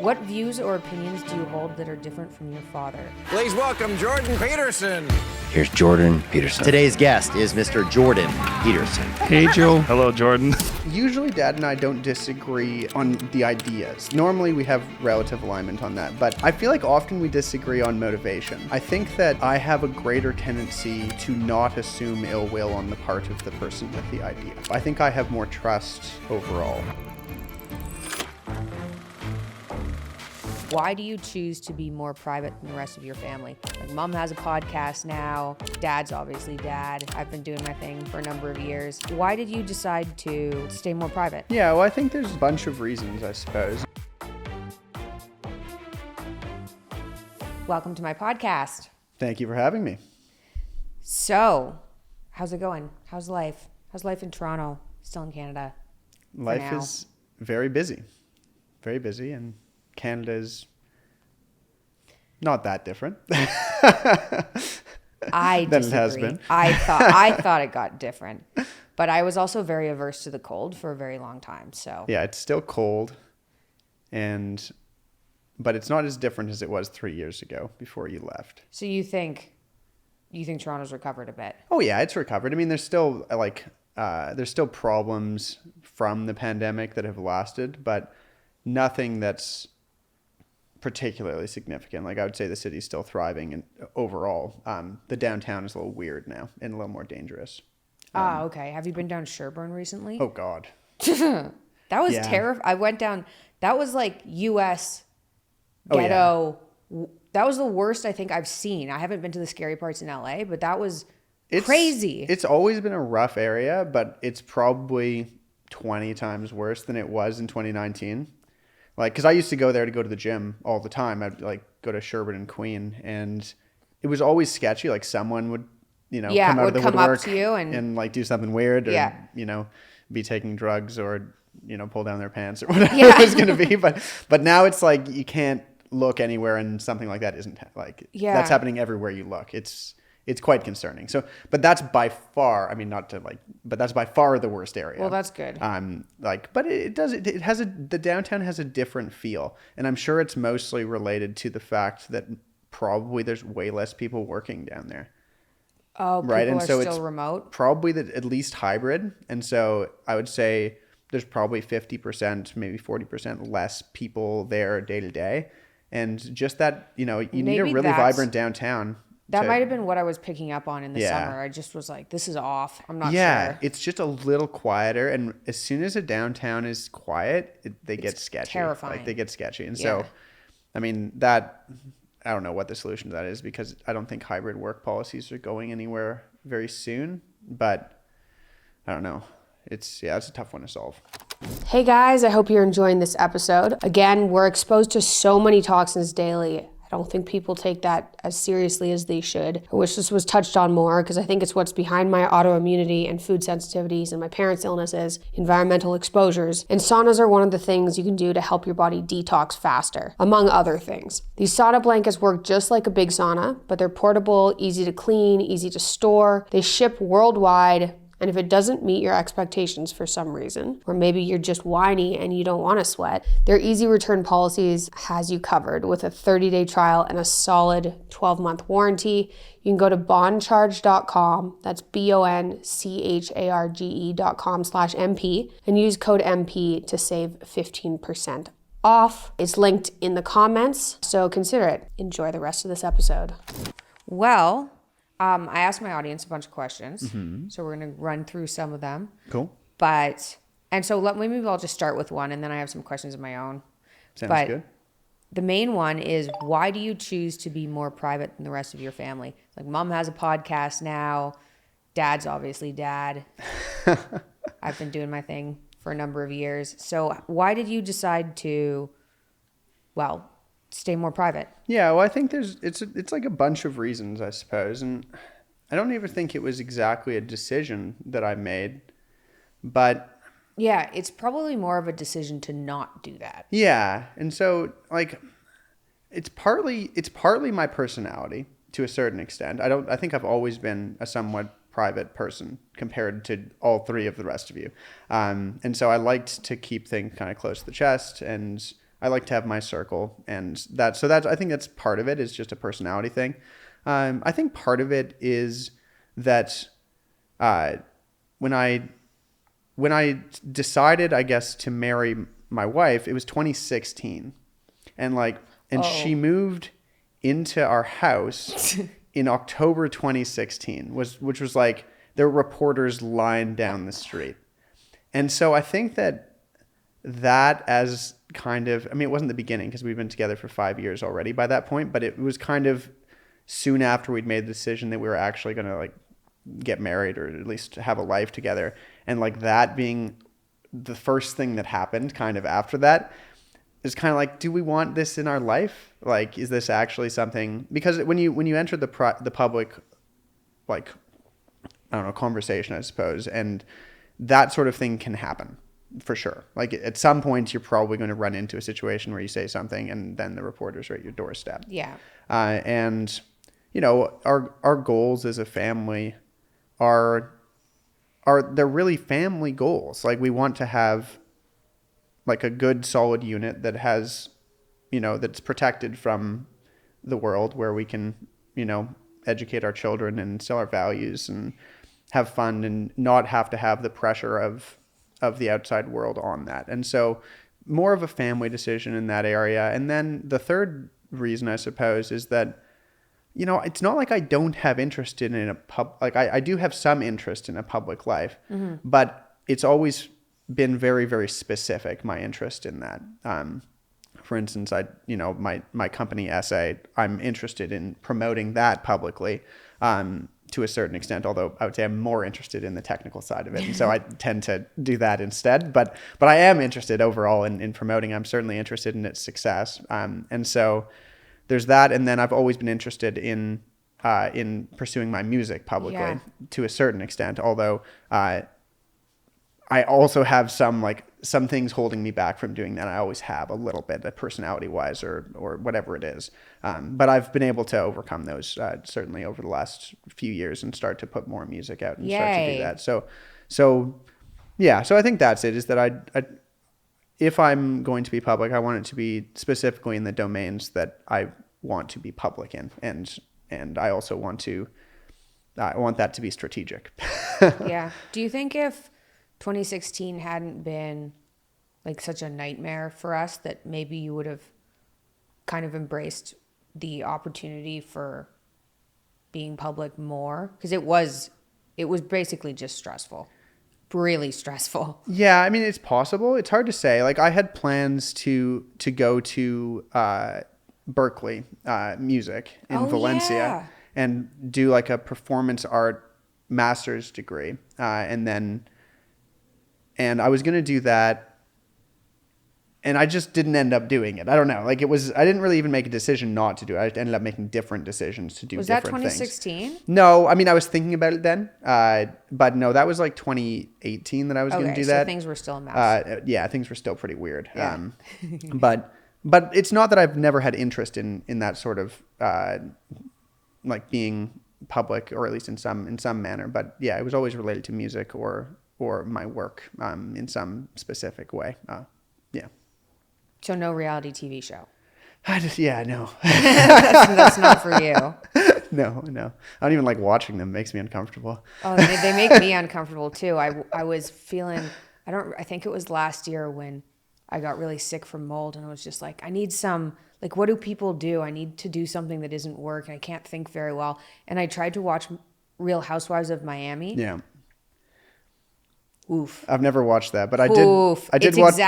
What views or opinions do you hold that are different from your father? Please welcome Jordan Peterson. Here's Jordan Peterson. Today's guest is Mr. Jordan Peterson. Hey, Joe. Hello, Jordan. Usually Dad and I don't disagree on the ideas. Normally we have relative alignment on that, but I feel like often we disagree on motivation. I think that I have a greater tendency to not assume ill will on the part of the person with the idea. I think I have more trust overall. Why do you choose to be more private than the rest of your family? Like, Mom has a podcast now. Dad's obviously dad. I've been doing my thing for a number of years. Why did you decide to stay more private? Yeah, well, I think there's a bunch of reasons, I suppose. Welcome to my podcast. Thank you for having me. So, how's it going? How's life? How's life in Toronto? Still in Canada? Life is very busy. Very busy, and Canada's not that different I than disagree. it has been. I thought it got different, but I was also very averse to the cold for a very long time. So Yeah, it's still cold, but it's not as different as it was 3 years ago before you left. So you think Toronto's recovered a bit? Oh yeah, it's recovered. I mean, there's still problems from the pandemic that have lasted, but nothing that's particularly significant. Like, I would say the city's still thriving, and overall, the downtown is a little weird now and a little more dangerous. Okay. Have you been down Sherbourne recently? Oh God. That was terrifying. I went down. That was like U.S. ghetto. That was the worst I think I've seen. I haven't been to the scary parts in L.A., but that was crazy. It's always been a rough area, but it's probably 20 times worse than it was in 2019. Like, because I used to go there to go to the gym all the time. I'd like go to Sherbourne and Queen, and it was always sketchy. Like, someone would, come out of the woodwork up to you and like do something weird, or be taking drugs, or pull down their pants or whatever it was going to be. But now it's like you can't look anywhere, and something like that isn't like that's happening everywhere you look. It's quite concerning. So, but that's by far, but that's by far the worst area. Well, that's good. But the downtown has a different feel. And I'm sure it's mostly related to the fact that probably there's way less people working down there. Oh, right? People And are so still it's remote? probably at least hybrid. And so I would say there's probably 50%, maybe 40% less people there day to day. And just that, you need a really vibrant downtown. That might have been what I was picking up on in the summer. I just was like, this is off. I'm not sure. Yeah, it's just a little quieter. And as soon as a downtown is quiet, they get sketchy. Terrifying. Like, they get sketchy. And so, I don't know what the solution to that is, because I don't think hybrid work policies are going anywhere very soon. But I don't know. It's a tough one to solve. Hey guys, I hope you're enjoying this episode. Again, we're exposed to so many toxins daily. I don't think people take that as seriously as they should. I wish this was touched on more, because I think it's what's behind my autoimmunity and food sensitivities and my parents' illnesses, environmental exposures. And saunas are one of the things you can do to help your body detox faster, among other things. These sauna blankets work just like a big sauna, but they're portable, easy to clean, easy to store. They ship worldwide. And if it doesn't meet your expectations for some reason, or maybe you're just whiny and you don't want to sweat, their easy return policies has you covered with a 30-day trial and a solid 12-month warranty. You can go to boncharge.com, that's boncharge.com/MP, and use code MP to save 15% off. It's linked in the comments, so consider it. Enjoy the rest of this episode. Well, I asked my audience a bunch of questions, so we're going to run through some of them. Cool. Maybe I'll just start with one, and then I have some questions of my own. Sounds good. The main one is, why do you choose to be more private than the rest of your family? Like, Mom has a podcast now. Dad's obviously dad. I've been doing my thing for a number of years. So why did you decide to, stay more private? Yeah, well, I think it's like a bunch of reasons, I suppose. And I don't even think it was exactly a decision that I made, but yeah, it's probably more of a decision to not do that. Yeah. And so, like, it's partly my personality to a certain extent. I think I've always been a somewhat private person compared to all three of the rest of you. And so I liked to keep things kind of close to the chest, and I like to have my circle, and I think that's part of it, is just a personality thing. I think part of it is that when I decided, I guess, to marry my wife, it was 2016, and she moved into our house in October 2016, which was like there were reporters lined down the street, and so I think that as kind of, I mean, it wasn't the beginning because we've been together for 5 years already by that point, but it was kind of soon after we'd made the decision that we were actually going to get married, or at least have a life together. And that being the first thing that happened kind of after that is kind of do we want this in our life? Is this actually something, because when you enter the public, I don't know, conversation, I suppose, and that sort of thing can happen. For sure. At some point, you're probably going to run into a situation where you say something and then the reporters are at your doorstep. Yeah. And, our goals as a family they're really family goals. We want to have a good solid unit that has, that's protected from the world, where we can, educate our children and instill our values and have fun and not have to have the pressure of the outside world on that. And so more of a family decision in that area. And then the third reason, I suppose, is that, it's not like I don't have interest in a I do have some interest in a public life, but it's always been very, very specific, my interest in that. For instance, my company Essay, I'm interested in promoting that publicly. To a certain extent, although I would say I'm more interested in the technical side of it. And so I tend to do that instead. But I am interested overall in promoting. I'm certainly interested in its success. And so there's that. And then I've always been interested in pursuing my music publicly to a certain extent, although I also have some things holding me back from doing that. I always have a little bit, personality wise or whatever it is. But I've been able to overcome those certainly over the last few years and start to put more music out and start to do that. So I think that's it, is that I if I'm going to be public, I want it to be specifically in the domains that I want to be public in. And I also want that to be strategic. Yeah. Do you think if 2016 hadn't been such a nightmare for us, that maybe you would have kind of embraced the opportunity for being public more? Because it was basically just stressful, really stressful. Yeah, I mean, it's possible. It's hard to say. I had plans to go to Berkeley music in Valencia and do a performance art master's degree, and I was going to do that, and I just didn't end up doing it. I don't know. I didn't really even make a decision not to do it. I ended up making different decisions to do different things. Was that 2016? No, I mean, I was thinking about it then. But no, that was 2018 that I was going to do that. So things were still a mess. Yeah, things were still pretty weird. Yeah. But it's not that I've never had interest in that sort of being public, or at least in some manner. But yeah, it was always related to music or my work in some specific way. Yeah. So no reality TV show. No. That's not for you. No. I don't even like watching them. It makes me uncomfortable. Oh, they make me uncomfortable too. I was feeling, I think it was last year when I got really sick from mold, and I was just I need some, what do people do? I need to do something that isn't work, and I can't think very well. And I tried to watch Real Housewives of Miami. Yeah. Oof. I've never watched that, but I did watch.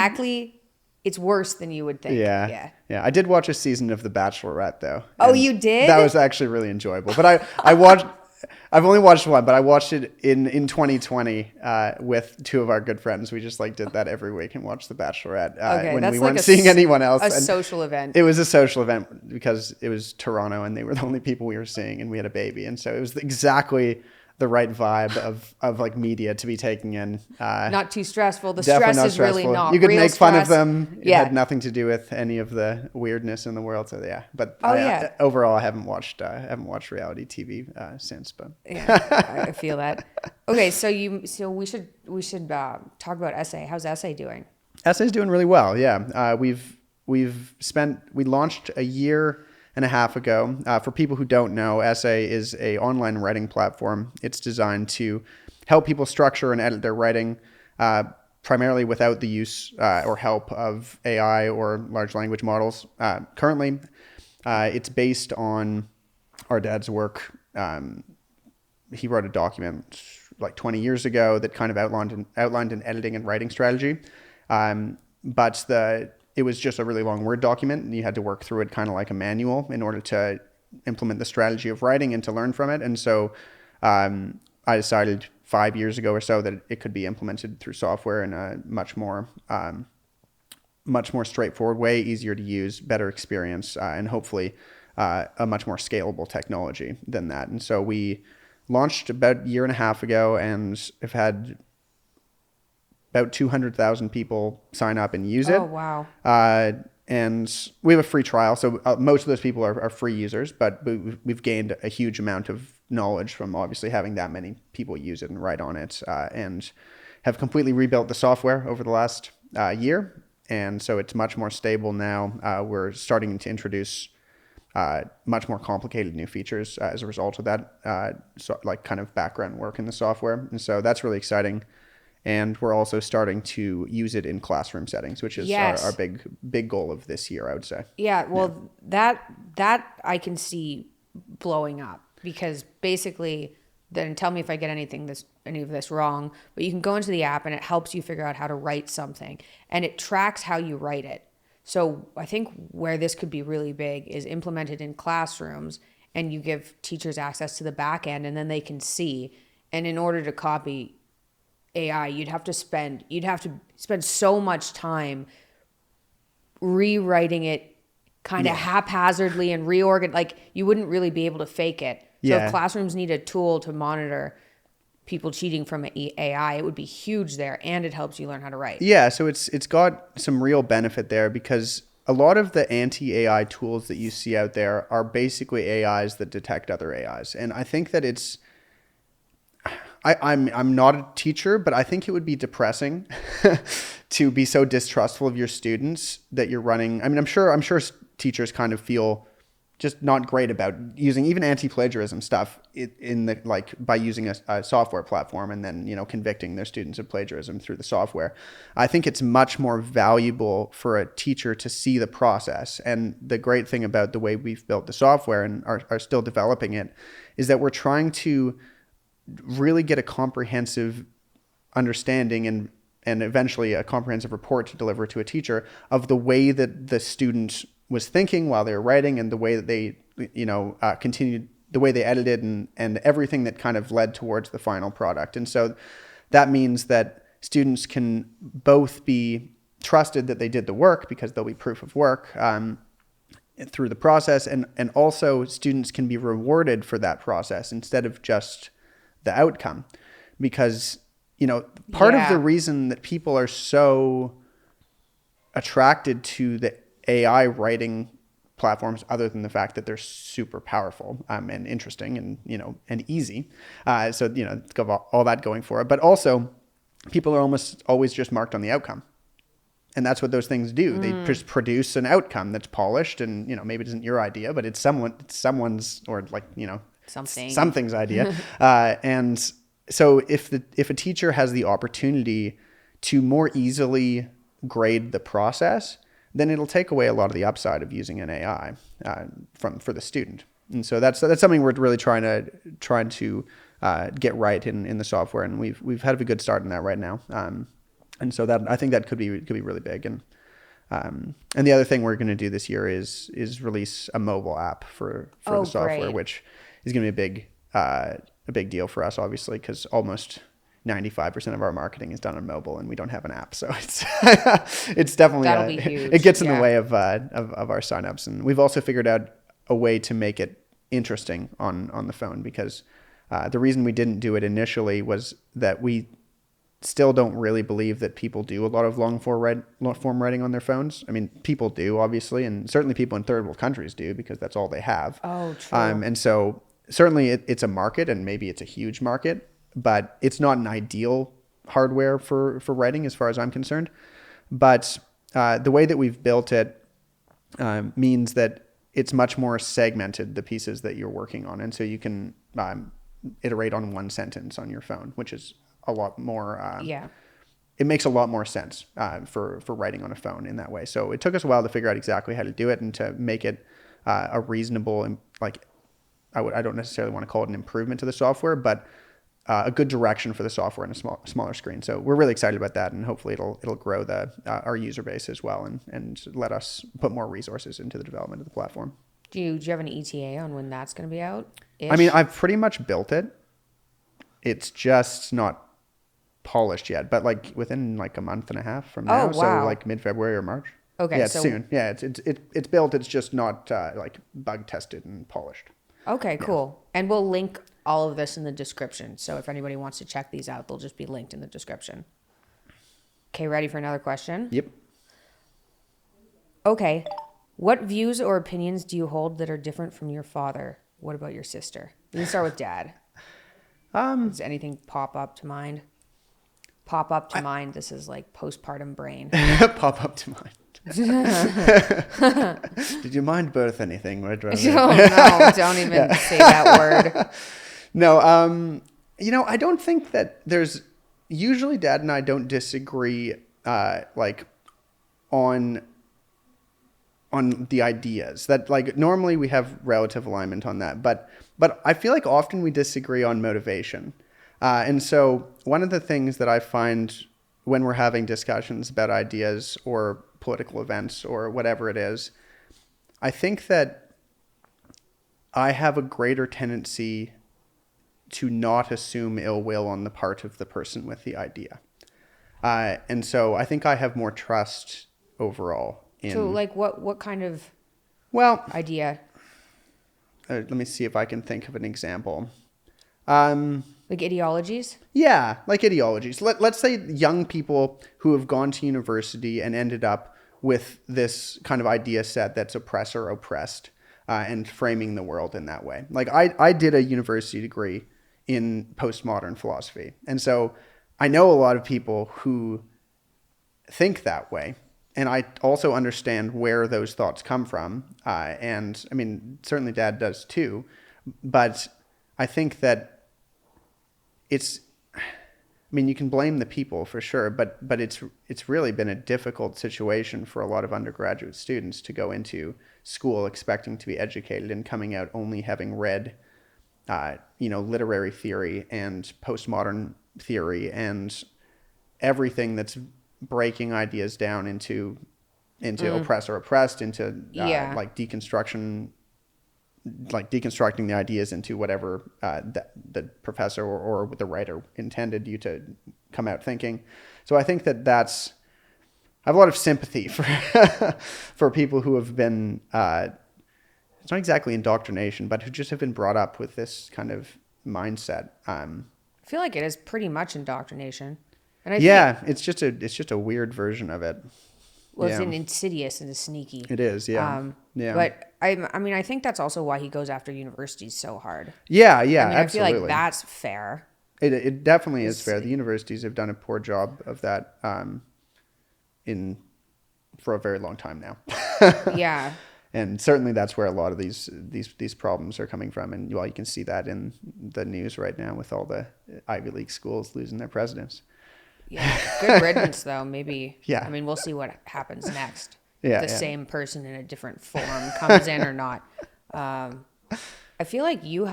It's worse than you would think. Yeah. I did watch a season of The Bachelorette, though. Oh, you did? That was actually really enjoyable. But I've only watched one, but I watched it in 2020 with two of our good friends. We just did that every week and watched The Bachelorette when we weren't seeing anyone else. A social event. It was a social event because it was Toronto and they were the only people we were seeing, and we had a baby. And so it was exactly the right vibe of media to be taking in. Not too stressful. The stress is really not. You could real make stress. fun of them. It had nothing to do with any of the weirdness in the world. So yeah, but overall, I haven't watched reality TV since. But yeah, I feel that. Okay, so we should talk about Essay. How's Essay doing? Essay's doing really well. Yeah, we've we launched a year and a half ago. For people who don't know, Essay is a online writing platform. It's designed to help people structure and edit their writing, primarily without the use or help of AI or large language models. Currently, it's based on our dad's work. He wrote a document like 20 years ago that kind of outlined an editing and writing strategy. But it was just a really long Word document, and you had to work through it kind of like a manual in order to implement the strategy of writing and to learn from it. And so I decided 5 years ago or so that it could be implemented through software in a much more straightforward way, easier to use, better experience, and hopefully a much more scalable technology than that. And so we launched about a year and a half ago and have had about 200,000 people sign up and use it. Oh, wow. And we have a free trial. So most of those people are free users, but we've gained a huge amount of knowledge from obviously having that many people use it and write on it, and have completely rebuilt the software over the last year. And so it's much more stable now. We're starting to introduce much more complicated new features as a result of that, like kind of background work in the software. And so that's really exciting. And we're also starting to use it in classroom settings, which is our big goal of this year, I would say. Yeah, well, that I can see blowing up, because basically, then tell me if I get any of this wrong, but you can go into the app and it helps you figure out how to write something, and it tracks how you write it. So I think where this could be really big is implemented in classrooms, and you give teachers access to the back end, and then they can see. And in order to copy AI, you'd have to spend so much time rewriting it kind of haphazardly and reorganize. Like, you wouldn't really be able to fake it. So if classrooms need a tool to monitor people cheating from AI, it would be huge there, and it helps you learn how to write. Yeah, so it's got some real benefit there, because a lot of the anti-AI tools that you see out there are basically AIs that detect other AIs. And I think that I'm not a teacher, but I think it would be depressing to be so distrustful of your students that you're running. I mean, I'm sure teachers kind of feel just not great about using even anti-plagiarism stuff by using a software platform and then, convicting their students of plagiarism through the software. I think it's much more valuable for a teacher to see the process. And the great thing about the way we've built the software and are still developing it is that we're trying to really get a comprehensive understanding and eventually a comprehensive report to deliver to a teacher of the way that the student was thinking while they were writing, and the way that they, continued, the way they edited, and everything that kind of led towards the final product. And so that means that students can both be trusted that they did the work, because there'll be proof of work through the process, and also students can be rewarded for that process instead of just the outcome. Because, part of the reason that people are so attracted to the AI writing platforms, other than the fact that they're super powerful and interesting and easy. So it's got all that going for it. But also, people are almost always just marked on the outcome. And that's what those things do. They just produce an outcome that's polished, and maybe it isn't your idea, but it's someone's, or something's idea. And so if a teacher has the opportunity to more easily grade the process, then it'll take away a lot of the upside of using an AI for the student. And so that's something we're really trying to get right in the software, and we've had a good start in that right now. And so that, I think that could be really big. And the other thing we're going to do this year is release a mobile app for the software, great. Which is going to be a big deal for us, obviously, because almost 95% of our marketing is done on mobile, and we don't have an app. So it's definitely it gets in the way of our signups. And we've also figured out a way to make it interesting on the phone, because the reason we didn't do it initially was that we still don't really believe that people do a lot of long form writing on their phones. I mean, people do, obviously, and certainly people in third world countries do, because that's all they have. Oh, true. And so certainly it's a market, and maybe it's a huge market, but it's not an ideal hardware for writing as far as I'm concerned. But the way that we've built it means that it's much more segmented, the pieces that you're working on. And so you can iterate on one sentence on your phone, which is a lot more... It makes a lot more sense for writing on a phone in that way. So it took us a while to figure out exactly how to do it and to make it a reasonable, like, I don't necessarily want to call it an improvement to the software, but a good direction for the software in a smaller screen. So we're really excited about that, and hopefully it'll grow our user base as well, and let us put more resources into the development of the platform. Do you have an ETA on when that's going to be out? I mean, I've pretty much built it. It's just not polished yet, but like within like a month and a half from now. So like mid-February or March. Okay. Yeah, it's soon. Yeah, it's built. It's just not like bug tested and polished. Okay, cool. And we'll link all of this in the description. So if anybody wants to check these out, they'll just be linked in the description. Okay, ready for another question? Yep. Okay. What views or opinions do you hold that are different from your father? What about your sister? You can start with Dad. Does anything pop up to mind? Pop up to mind. This is like postpartum brain. Pop up to mind. Did you mind birth anything? Oh, no, don't even say that word. No, I don't think that usually Dad and I don't disagree, like on the ideas that, like, normally we have relative alignment on that, but I feel like often we disagree on motivation. And so one of the things that I find when we're having discussions about ideas or political events or whatever it is, I think that I have a greater tendency to not assume ill will on the part of the person with the idea. And so I think I have more trust overall in... So like what kind of idea? Let me see if I can think of an example. Like ideologies? Yeah, like ideologies. Let's say young people who have gone to university and ended up with this kind of idea set that's oppressor oppressed, and framing the world in that way. Like I did a university degree in postmodern philosophy. And so I know a lot of people who think that way. And I also understand where those thoughts come from. And I mean, certainly Dad does too. But I think that you can blame the people for sure, but it's really been a difficult situation for a lot of undergraduate students to go into school expecting to be educated and coming out only having read, literary theory and postmodern theory and everything that's breaking ideas down into oppressor oppressed, into like deconstruction. Like deconstructing the ideas into whatever the professor or the writer intended you to come out thinking. So I think I have a lot of sympathy for people who have been, it's not exactly indoctrination, but who just have been brought up with this kind of mindset. I feel like it is pretty much indoctrination. And it's just a weird version of it. Well, it's an insidious and a sneaky. It is, yeah. But I think that's also why he goes after universities so hard. Yeah, absolutely. I feel like that's fair. It definitely is fair. The universities have done a poor job of that for a very long time now. Yeah. And certainly that's where a lot of these problems are coming from. And you can see that in the news right now with all the Ivy League schools losing their presidents. Yeah, good riddance though. Maybe. Yeah. I mean, we'll see what happens next. Yeah. The same person in a different form comes in or not. I feel like your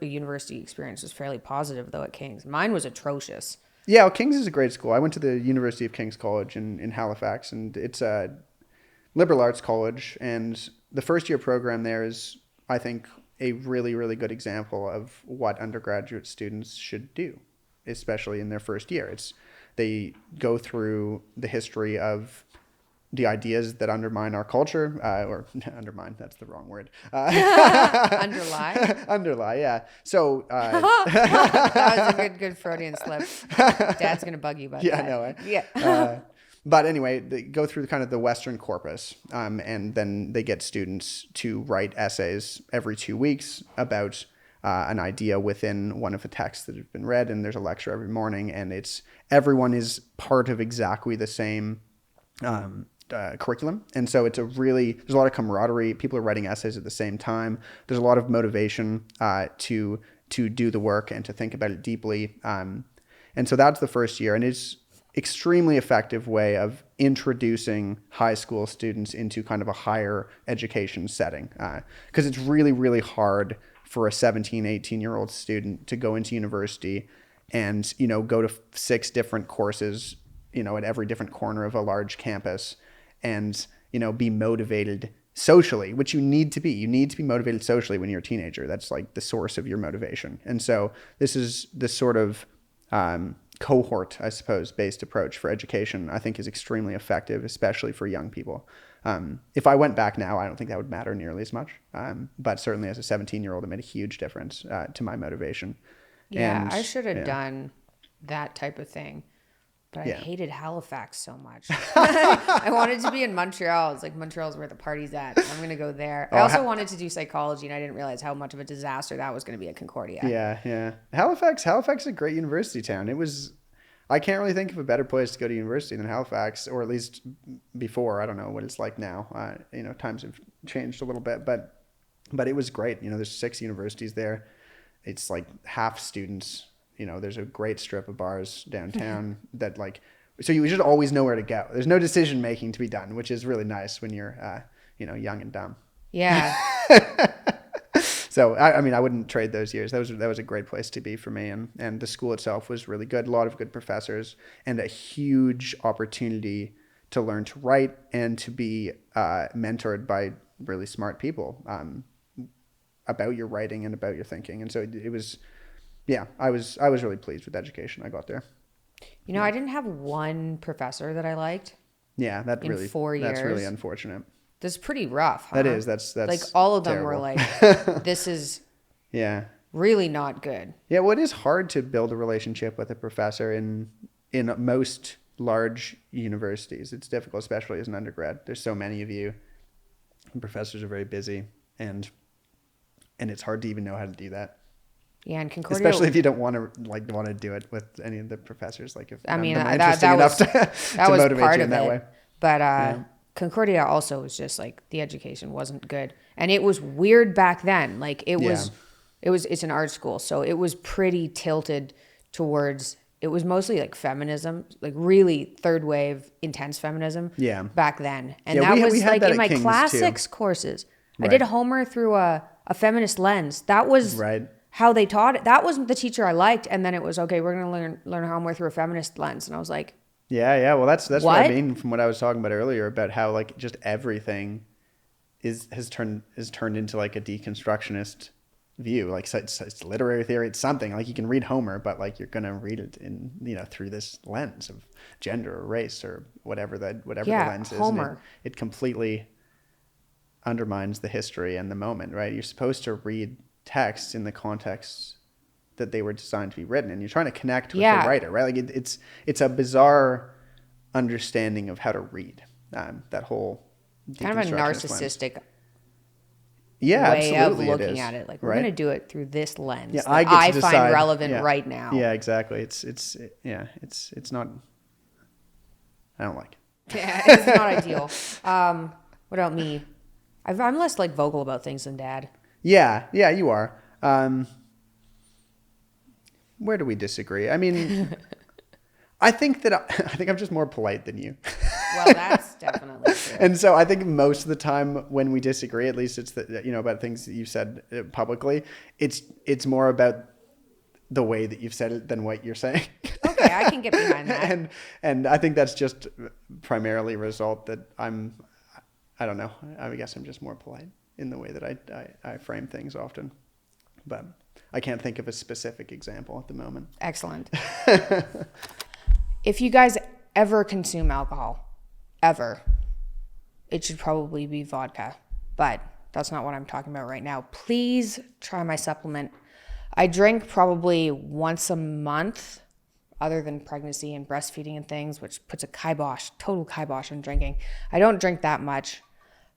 university experience was fairly positive though at King's. Mine was atrocious. Yeah, well, King's is a great school. I went to the University of King's College in Halifax, and it's a liberal arts college. And the first year program there is, I think, a really, really good example of what undergraduate students should do, especially in their first year. They go through the history of the ideas that undermine our culture, or undermine, that's the wrong word. Underlie? Underlie, yeah. So... that was a good Freudian slip. Dad's going to bug you about that. Yeah, I know. Yeah. But anyway, they go through kind of the Western corpus, and then they get students to write essays every 2 weeks about an idea within one of the texts that have been read, and there's a lecture every morning, and everyone is part of exactly the same curriculum. And so there's a lot of camaraderie. People are writing essays at the same time. There's a lot of motivation to do the work and to think about it deeply. And so that's the first year. And it's extremely effective way of introducing high school students into kind of a higher education setting. Because it's really, really hard for a 17, 18-year-old student to go into university and, go to 6 different courses, at every different corner of a large campus and, be motivated socially, which you need to be. You need to be motivated socially when you're a teenager. That's like the source of your motivation. And so this sort of cohort, I suppose, based approach for education, I think is extremely effective, especially for young people. If I went back now, I don't think that would matter nearly as much. But certainly as a 17-year-old, it made a huge difference to my motivation. Yeah, And, I should have done that type of thing. But I hated Halifax so much. I wanted to be in Montreal. It's like, Montreal's where the party's at. I'm going to go there. I also wanted to do psychology, and I didn't realize how much of a disaster that was going to be at Concordia. Yeah. Halifax is a great university town. I can't really think of a better place to go to university than Halifax, or at least before. I don't know what it's like now. Times have changed a little bit, but it was great. There's 6 universities there. It's like half students. There's a great strip of bars downtown that so you just always know where to go. There's no decision making to be done, which is really nice when you're, young and dumb. Yeah. So, I wouldn't trade those years. That was a great place to be for me. And the school itself was really good. A lot of good professors and a huge opportunity to learn to write and to be mentored by really smart people about your writing and about your thinking. And so it was... Yeah, I was really pleased with the education I got there. I didn't have one professor that I liked. Yeah, in 4 years. That's really unfortunate. That's pretty rough, huh? That is. That's like all of them terrible. were like, this is really not good. Yeah, well, it is hard to build a relationship with a professor in most large universities. It's difficult, especially as an undergrad. There's so many of you, and professors are very busy, and it's hard to even know how to do that. Yeah, and Concordia, especially if you don't want to do it with any of the professors. Like, if that enough to was motivate part you of in that it. way. But Concordia also was just like, the education wasn't good, and it was weird back then. Like it's an art school, so it was pretty tilted towards. It was mostly like feminism, like really third wave, intense feminism. Yeah. Back then, and Yeah, that was we had like that in my at King's classics too. courses. Right. I did Homer through a feminist lens. That was right. How they taught it. That wasn't the teacher I liked. And then it was, okay, we're going to learn Homer through a feminist lens. And I was like, yeah. Well, that's what I mean from what I was talking about earlier about how like just everything has turned into like a deconstructionist view. Like it's literary theory. It's something like you can read Homer, but like you're going to read it in, through this lens of gender or race or whatever the lens is. Homer. It completely undermines the history and the moment, right? You're supposed to read texts in the context that they were designed to be written, and you're trying to connect with the writer, right? Like it's a bizarre understanding of how to read that whole kind of a narcissistic way of looking at it. Like, we're going to do it through this lens that I find relevant right now. Yeah, exactly. It's not. I don't like it. Yeah, it's not ideal. What about me? I'm less like vocal about things than Dad. Yeah, you are. Where do we disagree? I mean, I think I'm just more polite than you. Well, that's definitely true. And so I think most of the time when we disagree, at least it's about things that you've said publicly, it's more about the way that you've said it than what you're saying. Okay, I can get behind that. And I think that's just primarily a result that I don't know. I guess I'm just more polite in the way that I frame things often. But I can't think of a specific example at the moment. Excellent. If you guys ever consume alcohol, ever, it should probably be vodka. But that's not what I'm talking about right now. Please try my supplement. I drink probably once a month, other than pregnancy and breastfeeding and things, which puts a total kibosh on drinking. I don't drink that much.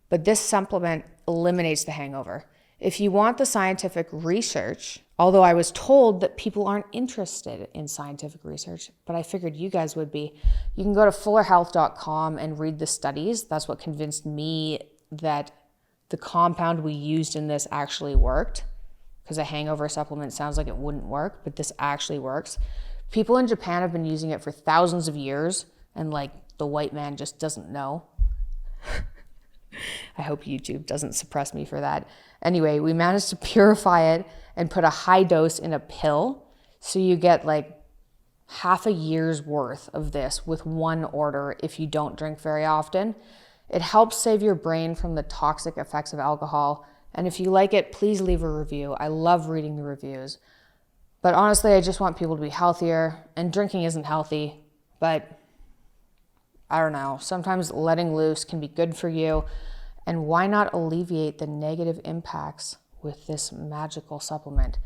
But this supplement eliminates the hangover. If you want the scientific research, although I was told that people aren't interested in scientific research, but I figured you guys would be, you can go to fullerhealth.com and read the studies. That's what convinced me that the compound we used in this actually worked, because a hangover supplement sounds like it wouldn't work, but this actually works. People in Japan have been using it for thousands of years, and like the white man just doesn't know. I hope YouTube doesn't suppress me for that. Anyway, we managed to purify it and put a high dose in a pill. So you get like half a year's worth of this with one order if you don't drink very often. It helps save your brain from the toxic effects of alcohol. And if you like it, please leave a review. I love reading the reviews. But honestly, I just want people to be healthier. And drinking isn't healthy, but I don't know. Sometimes letting loose can be good for you. And why not alleviate the negative impacts with this magical supplement?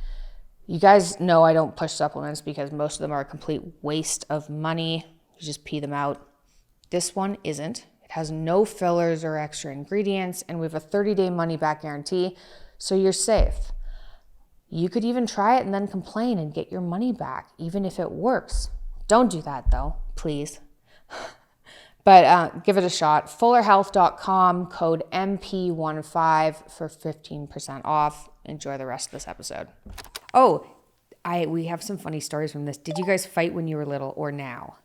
You guys know I don't push supplements because most of them are a complete waste of money. You just pee them out. This one isn't. It has no fillers or extra ingredients, and we have a 30-day money-back guarantee, so you're safe. You could even try it and then complain and get your money back, even if it works. Don't do that, though, please. But give it a shot. Fullerhealth.com, code MP15 for 15% off. Enjoy the rest of this episode. Oh, we have some funny stories from this. Did you guys fight when you were little or now?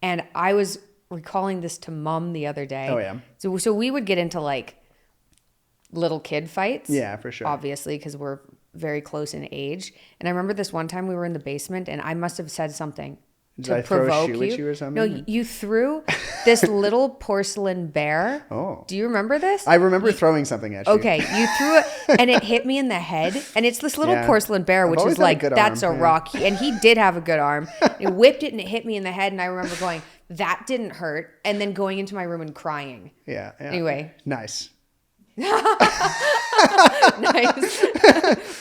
And I was recalling this to Mom the other day. Oh, yeah. So we would get into like little kid fights. Yeah, for sure. Obviously, because we're very close in age. And I remember this one time we were in the basement and I must have said something Did I throw a shoe at you or something? No, you threw this little porcelain bear. Oh. Do you remember this? I remember throwing something at you. Okay, you threw it and it hit me in the head. And it's this little porcelain bear, which always is had a like, good that's arm, a rock. And he did have a good arm. It whipped it and it hit me in the head. And I remember going, that didn't hurt. And then going into my room and crying. Yeah. Anyway. Nice. Nice.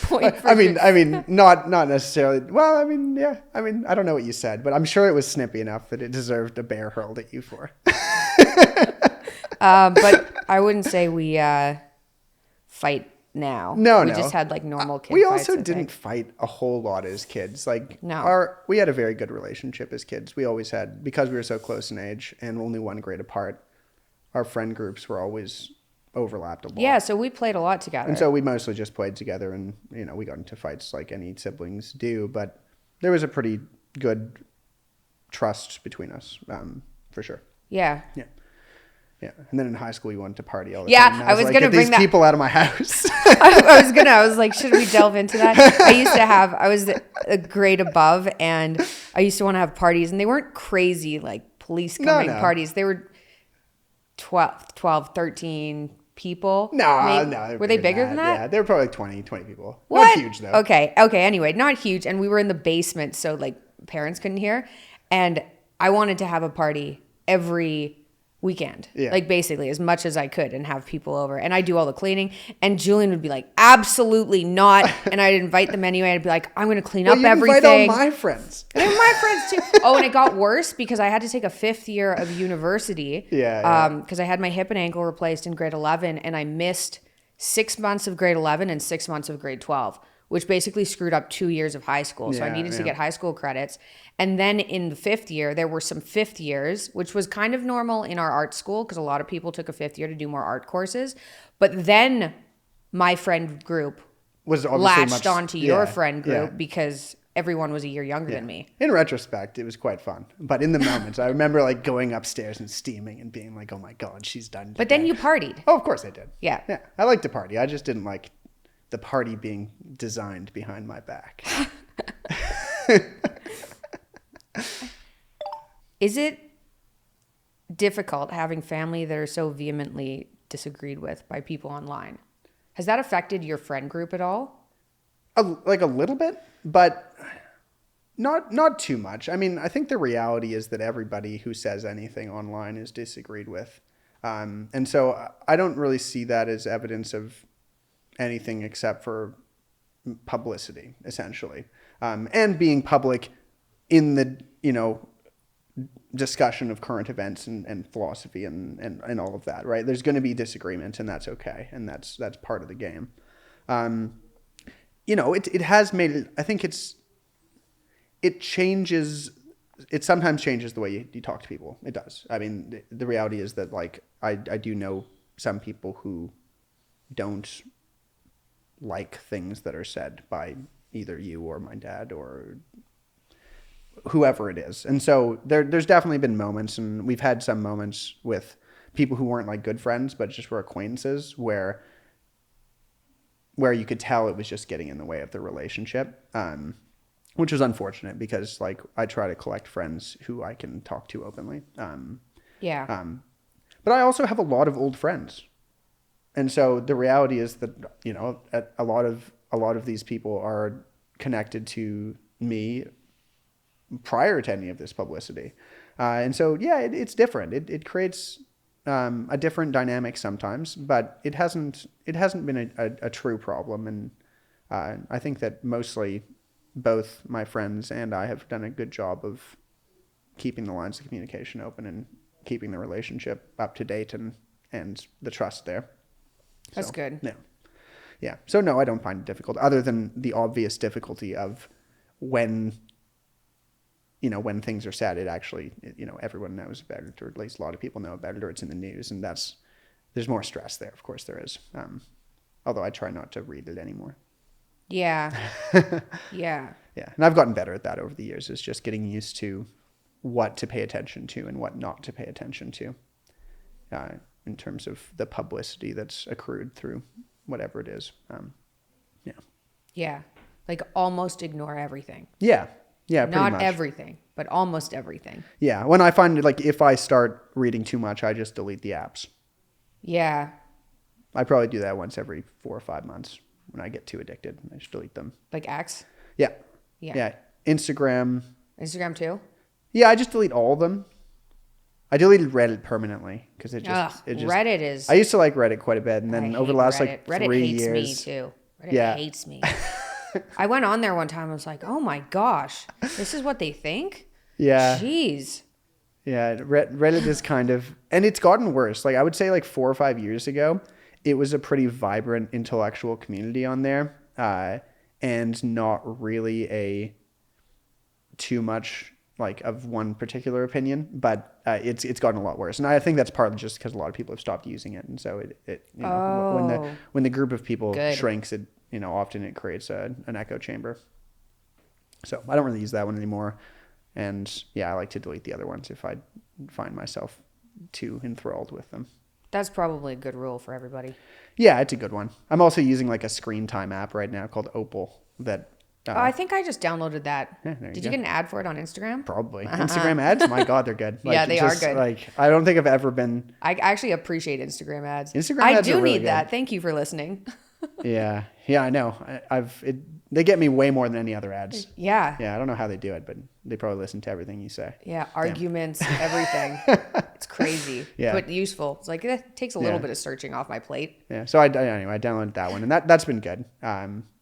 Point for I mean, not necessarily. Well, I mean, yeah. I mean, I don't know what you said, but I'm sure it was snippy enough that it deserved a bear hurled at you for. But I wouldn't say we fight now. No. We just had like normal kid We fights, also I didn't think. fight a whole lot as kids. Like, No. We had a very good relationship as kids. We always had, because we were so close in age and only one grade apart, our friend groups were always overlapped a lot. Yeah, so we played a lot together. And so we mostly just played together and, we got into fights like any siblings do. But there was a pretty good trust between us, for sure. Yeah. Yeah. Yeah. And then in high school, we wanted to party all the Yeah, time. And I was like, gonna get bring these that- people out of my house. I was like, should we delve into that? I was a grade above and I used to want to have parties and they weren't crazy like police coming No. parties. They were 12, 13 people. No. Were they bigger than that? Yeah, they were probably like 20 people. What? Not huge though. Okay. Anyway, not huge. And we were in the basement, so like parents couldn't hear. And I wanted to have a party every weekend, like basically as much as I could and have people over. And I do all the cleaning. And Julian would be like, absolutely not. And I'd invite them anyway. I'd be like, I'm going to clean up everything. Invite all my friends. And my friends too. Oh, and it got worse because I had to take a 5th year of university. Yeah. Because I had my hip and ankle replaced in grade 11 and I missed 6 months of grade 11 and 6 months of grade 12, which basically screwed up 2 years of high school. So I needed to get high school credits. And then in the 5th year, there were some 5th years, which was kind of normal in our art school because a lot of people took a 5th year to do more art courses. But then my friend group was obviously latched onto your friend group because everyone was a year younger than me. In retrospect, it was quite fun. But in the moment, I remember like going upstairs and steaming and being like, oh my God, she's done. But then you partied. Oh, of course I did. Yeah. Yeah. I liked to party. I just didn't like the party being designed behind my back. Is it difficult having family that are so vehemently disagreed with by people online? Has that affected your friend group at all? Like a little bit, but not too much. I mean, I think the reality is that everybody who says anything online is disagreed with. And so I don't really see that as evidence of anything except for publicity, essentially. And being public in the, discussion of current events and philosophy and all of that, right? There's going to be disagreement and that's okay. And that's part of the game. It has made it, I think it changes, it sometimes changes the way you talk to people. It does. I mean, the reality is that like, I do know some people who don't like things that are said by either you or my dad or whoever it is. And so there's definitely been moments, and we've had some moments with people who weren't like good friends, but just were acquaintances where you could tell it was just getting in the way of the relationship, which was unfortunate because like I try to collect friends who I can talk to openly. But I also have a lot of old friends. And so the reality is that, a lot of these people are connected to me prior to any of this publicity. And so, it's different. It creates a different dynamic sometimes, but it hasn't been a true problem. And I think that mostly both my friends and I have done a good job of keeping the lines of communication open and keeping the relationship up to date and the trust there. That's good. Yeah. So no, I don't find it difficult, other than the obvious difficulty of when things are said, it actually, everyone knows about it, or at least a lot of people know about it, or it's in the news, and there's more stress there. Of course there is. Although I try not to read it anymore. Yeah. Yeah. Yeah. And I've gotten better at that over the years. It's just getting used to what to pay attention to and what not to pay attention to, in terms of the publicity that's accrued through whatever it is. Yeah. Like almost ignore everything. Yeah. Yeah, pretty Not much. everything, but almost everything. Yeah. When I find like if I start reading too much, I just delete the apps. Yeah. I probably do that once every 4 or 5 months when I get too addicted. I just delete them. Like X? Yeah. Yeah. Instagram. Instagram too? Yeah, I just delete all of them. I deleted Reddit permanently because it just Reddit is. I used to like Reddit quite a bit, and then over the last Reddit. like Reddit 3 hates years, me too. Reddit hates me. I went on there one time. I was like, oh my gosh, this is what they think? Yeah. Jeez. Yeah, Reddit is kind of, and it's gotten worse. Like I would say like 4 or 5 years ago, it was a pretty vibrant intellectual community on there, and not really a too much like of one particular opinion, but it's gotten a lot worse. And I think that's partly just because a lot of people have stopped using it. And so when the group of people shrinks, it, often it creates an echo chamber. So I don't really use that one anymore. And I like to delete the other ones if I find myself too enthralled with them. That's probably a good rule for everybody. Yeah, it's a good one. I'm also using like a screen time app right now called Opal that I think I just downloaded that. Yeah, Did you get an ad for it on Instagram? Probably. Instagram ads? My God, they're good. Yeah, they are good. Like, I don't think I've ever been. I actually appreciate Instagram ads. Instagram I ads do are really need good. that. Thank you for listening. Yeah, I know. They get me way more than any other ads. Yeah. Yeah, I don't know how they do it, but they probably listen to everything you say. Yeah, arguments, everything. It's crazy, but useful. It's like it takes a little bit of searching off my plate. Yeah, so I downloaded that one, and that's been good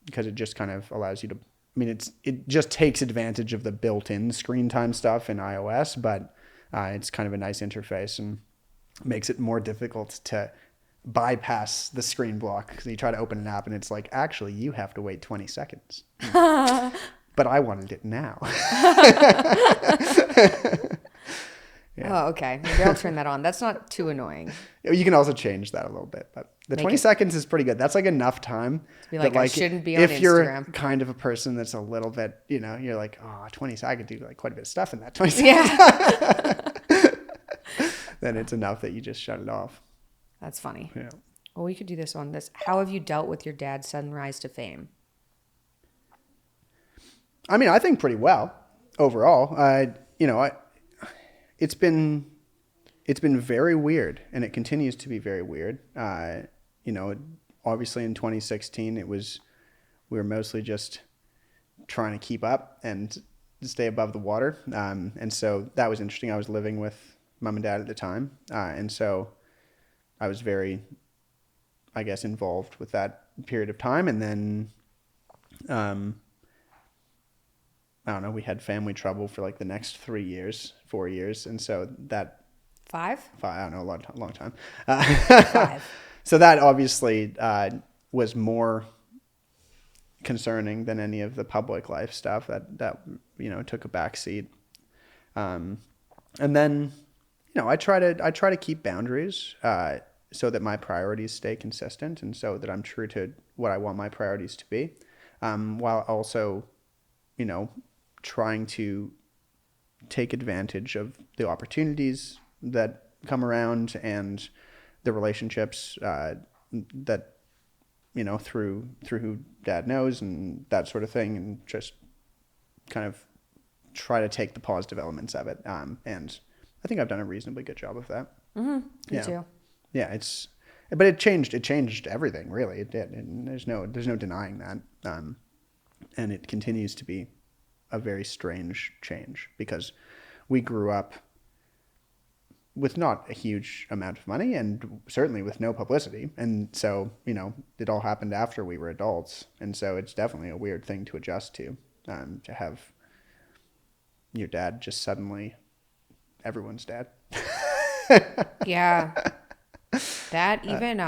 because it just kind of allows you to. I mean, it just takes advantage of the built-in screen time stuff in iOS, but it's kind of a nice interface and makes it more difficult to bypass the screen block because you try to open an app and it's like, actually, you have to wait 20 seconds. But I wanted it now. Oh, okay. Maybe I'll turn that on. That's not too annoying. You can also change that a little bit, but the 20 seconds is pretty good. That's like enough time. Be like, I shouldn't be on if Instagram. If you're kind of a person that's a little bit, you're like, 20 seconds, I could do like quite a bit of stuff in that 20 seconds. Yeah. Then it's enough that you just shut it off. That's funny. Yeah. Well, we could do this on this. How have you dealt with your dad's sudden rise to fame? I mean, I think pretty well overall. It's been very weird, and it continues to be very weird. Obviously in 2016, we were mostly just trying to keep up and stay above the water. And so that was interesting. I was living with mom and dad at the time. And so I was very, I guess, involved with that period of time. And then, I don't know, we had family trouble for like the next 4 years. And so that... Five? I don't know, a long time. 5. So that obviously was more concerning than any of the public life stuff that took a back seat. And then, I try to keep boundaries so that my priorities stay consistent and so that I'm true to what I want my priorities to be, while also, trying to take advantage of the opportunities that come around and the relationships that through who Dad knows and that sort of thing, and just kind of try to take the positive elements of it. And I think I've done a reasonably good job of that. Mm-hmm. Me too. Yeah, but it changed everything, really. It did. And there's no denying that. And it continues to be a very strange change because we grew up with not a huge amount of money and certainly with no publicity. And so, it all happened after we were adults. And so it's definitely a weird thing to adjust to have your dad just suddenly everyone's dad. Yeah. That even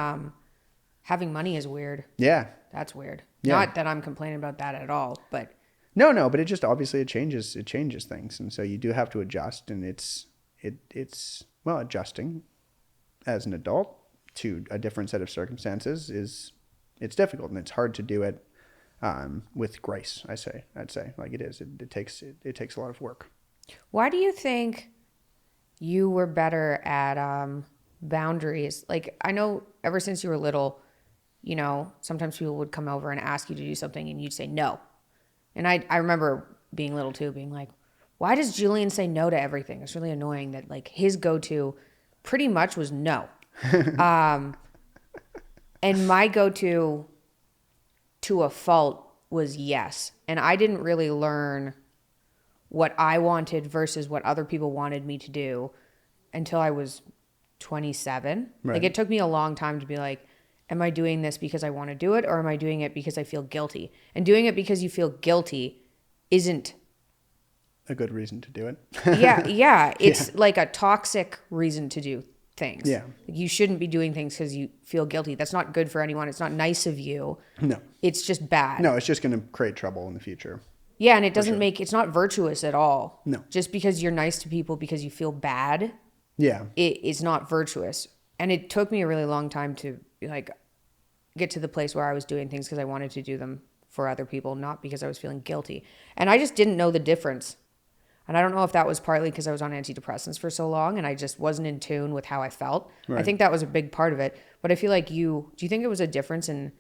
having money is weird. Yeah. That's weird. Yeah. Not that I'm complaining about that at all, but No, but it just obviously it changes things. And so you do have to adjust, and it's adjusting as an adult to a different set of circumstances it's difficult, and it's hard to do it with grace. I'd say like it is. It takes a lot of work. why do you think you were better at boundaries? Like, I know ever since you were little, sometimes people would come over and ask you to do something and you'd say no. And I remember being little too, being like, why does Julian say no to everything? It's really annoying that like his go-to pretty much was no. And my go-to to a fault was yes. And I didn't really learn what I wanted versus what other people wanted me to do until I was 27. Right. Like, it took me a long time to be like, am I doing this because I want to do it, or am I doing it because I feel guilty? And doing it because you feel guilty isn't a good reason to do it. yeah. It's like a toxic reason to do things. Yeah. Like, you shouldn't be doing things because you feel guilty. That's not good for anyone. It's not nice of you. No. It's just bad. No, it's just going to create trouble in the future. Yeah, and it doesn't it's not virtuous at all. No. Just because you're nice to people because you feel bad, Yeah. it's not virtuous. And it took me a really long time to like get to the place where I was doing things because I wanted to do them for other people, not because I was feeling guilty. And I just didn't know the difference. And I don't know if that was partly because I was on antidepressants for so long and I just wasn't in tune with how I felt. Right. I think that was a big part of it. But I feel like do you think it was a difference in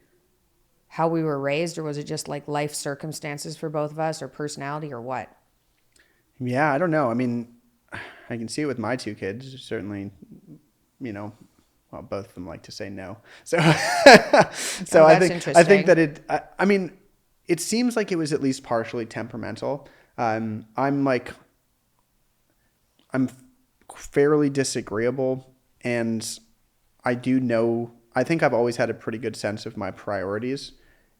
how we were raised, or was it just like life circumstances for both of us, or personality, or what? Yeah, I don't know. I mean, I can see it with my two kids. Certainly, well, both of them like to say no. So, I think that I mean, it seems like it was at least partially temperamental. I'm fairly disagreeable, and I think I've always had a pretty good sense of my priorities,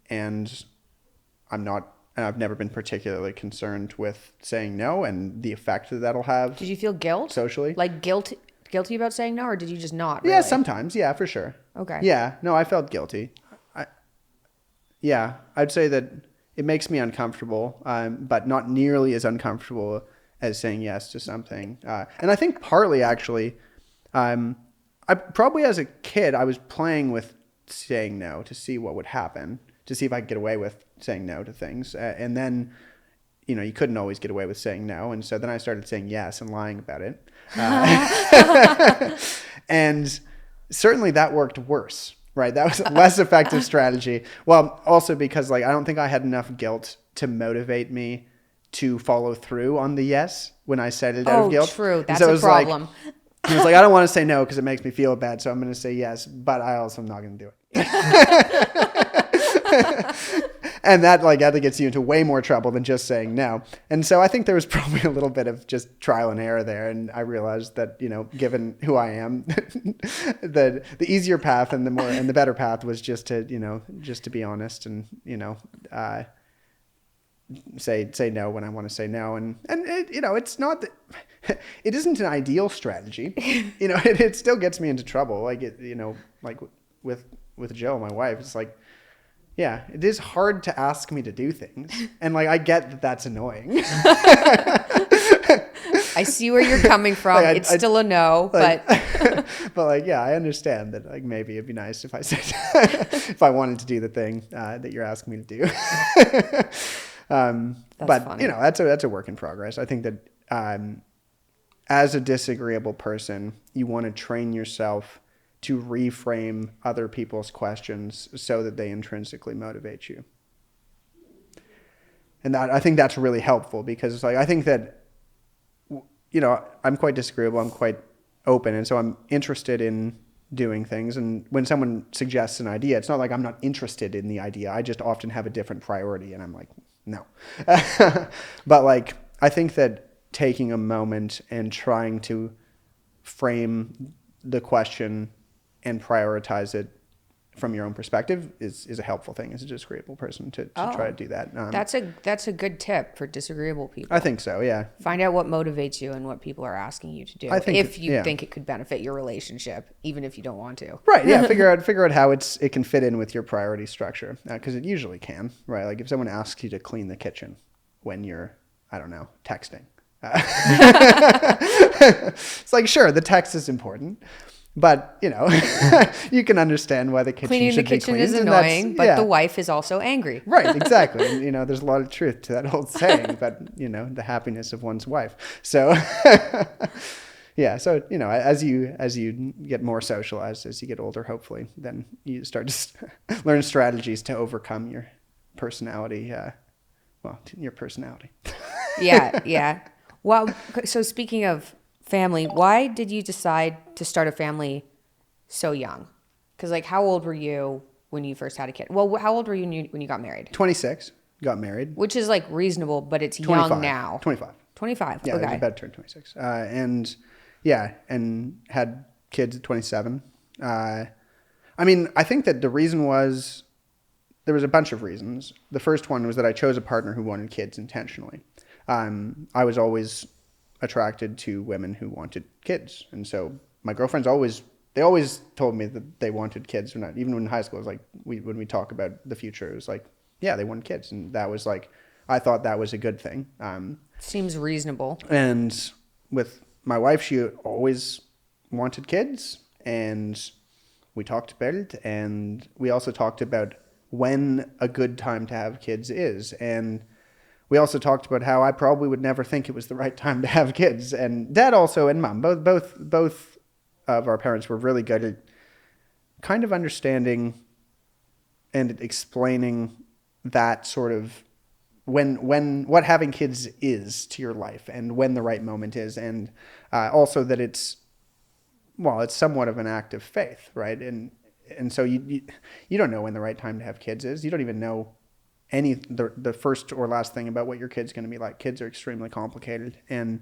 and I've never been particularly concerned with saying no and the effect that'll have. Did you feel guilt socially? Like guilty about saying no, or did you just not? Really? Yeah, sometimes. Yeah, for sure. Okay. Yeah, no, I felt guilty. I'd say that it makes me uncomfortable, but not nearly as uncomfortable as saying yes to something. And I think partly actually, I probably as a kid, I was playing with saying no to see what would happen, to see if I could get away with saying no to things. And then, you couldn't always get away with saying no. And so then I started saying yes and lying about it. And certainly that worked worse, right? That was a less effective strategy. Well, also because I don't think I had enough guilt to motivate me to follow through on the yes when I said it out of guilt. Oh, true. That's so a problem. He was like, I don't want to say no because it makes me feel bad, so I'm going to say yes, but I also am not going to do it. And that I think gets you into way more trouble than just saying no. And so I think there was probably a little bit of just trial and error there. And I realized that, given who I am, the easier path and the better path was just to be honest and, say no when I want to say no. And it, it's not that it isn't an ideal strategy. It still gets me into trouble. With Jill, my wife, it's like, Yeah, it is hard to ask me to do things. And like, I get that that's annoying. I see where you're coming from. Like, it's still a no, like, but but like, yeah, I understand that like maybe it'd be nice if I said, if I wanted to do the thing that you're asking me to do. But funny. you know, that's a work in progress. I think that as a disagreeable person, you want to train yourself to reframe other people's questions so that they intrinsically motivate you. And I think that's really helpful because like I think that, you know, I'm quite disagreeable, I'm quite open, and so I'm interested in doing things. And when someone suggests an idea, it's not like I'm not interested in the idea. I just often have a different priority, and I'm like, no. But like, I think that taking a moment and trying to frame the question and prioritize it from your own perspective is a helpful thing as a disagreeable person to try to do that. that's a good tip for disagreeable people. I think so, yeah. Find out what motivates you and what people are asking you to do. I think if you yeah. think it could benefit your relationship, even if you don't want to. Right, yeah. Figure out how it can fit in with your priority structure, because it usually can, right? Like if someone asks you to clean the kitchen when you're, I don't know, texting. It's like, sure, the text is important. But, you know, you can understand why the kitchen Cleaning should the be kitchen cleaned. is annoying, but the wife is also angry. Right, exactly. And, you know, there's a lot of truth to that old saying about, you know, the happiness of one's wife. So, yeah. So, you know, as you get more socialized, as you get older, hopefully, then you start to learn strategies to overcome your personality. Your personality. Yeah. Well, so speaking of family, why did you decide to start a family so young? Because like, how old were you when you first had a kid? Well, how old were you when you got married? 26, got married. Which is like reasonable, but it's 25, young now. 25. 25, Yeah, I was okay. about to turn 26. And had kids at 27. I mean, I think that the reason was, there was a bunch of reasons. The first one was that I chose a partner who wanted kids intentionally. I was always attracted to women who wanted kids, and so my girlfriends always told me that they wanted kids. Or not, even in high school, it was like when we talk about the future, it was like, yeah, they wanted kids, and that was like, I thought that was a good thing. Seems reasonable. And with my wife, she always wanted kids, and we talked about it, and we also talked about when a good time to have kids is, and we also talked about how I probably would never think it was the right time to have kids. And Dad also, and Mom, both of our parents were really good at kind of understanding and explaining that sort of what having kids is to your life and when the right moment is. And also that it's somewhat of an act of faith, right? And so you don't know when the right time to have kids is. You don't even know the first or last thing about what your kid's going to be like. Kids are extremely complicated, and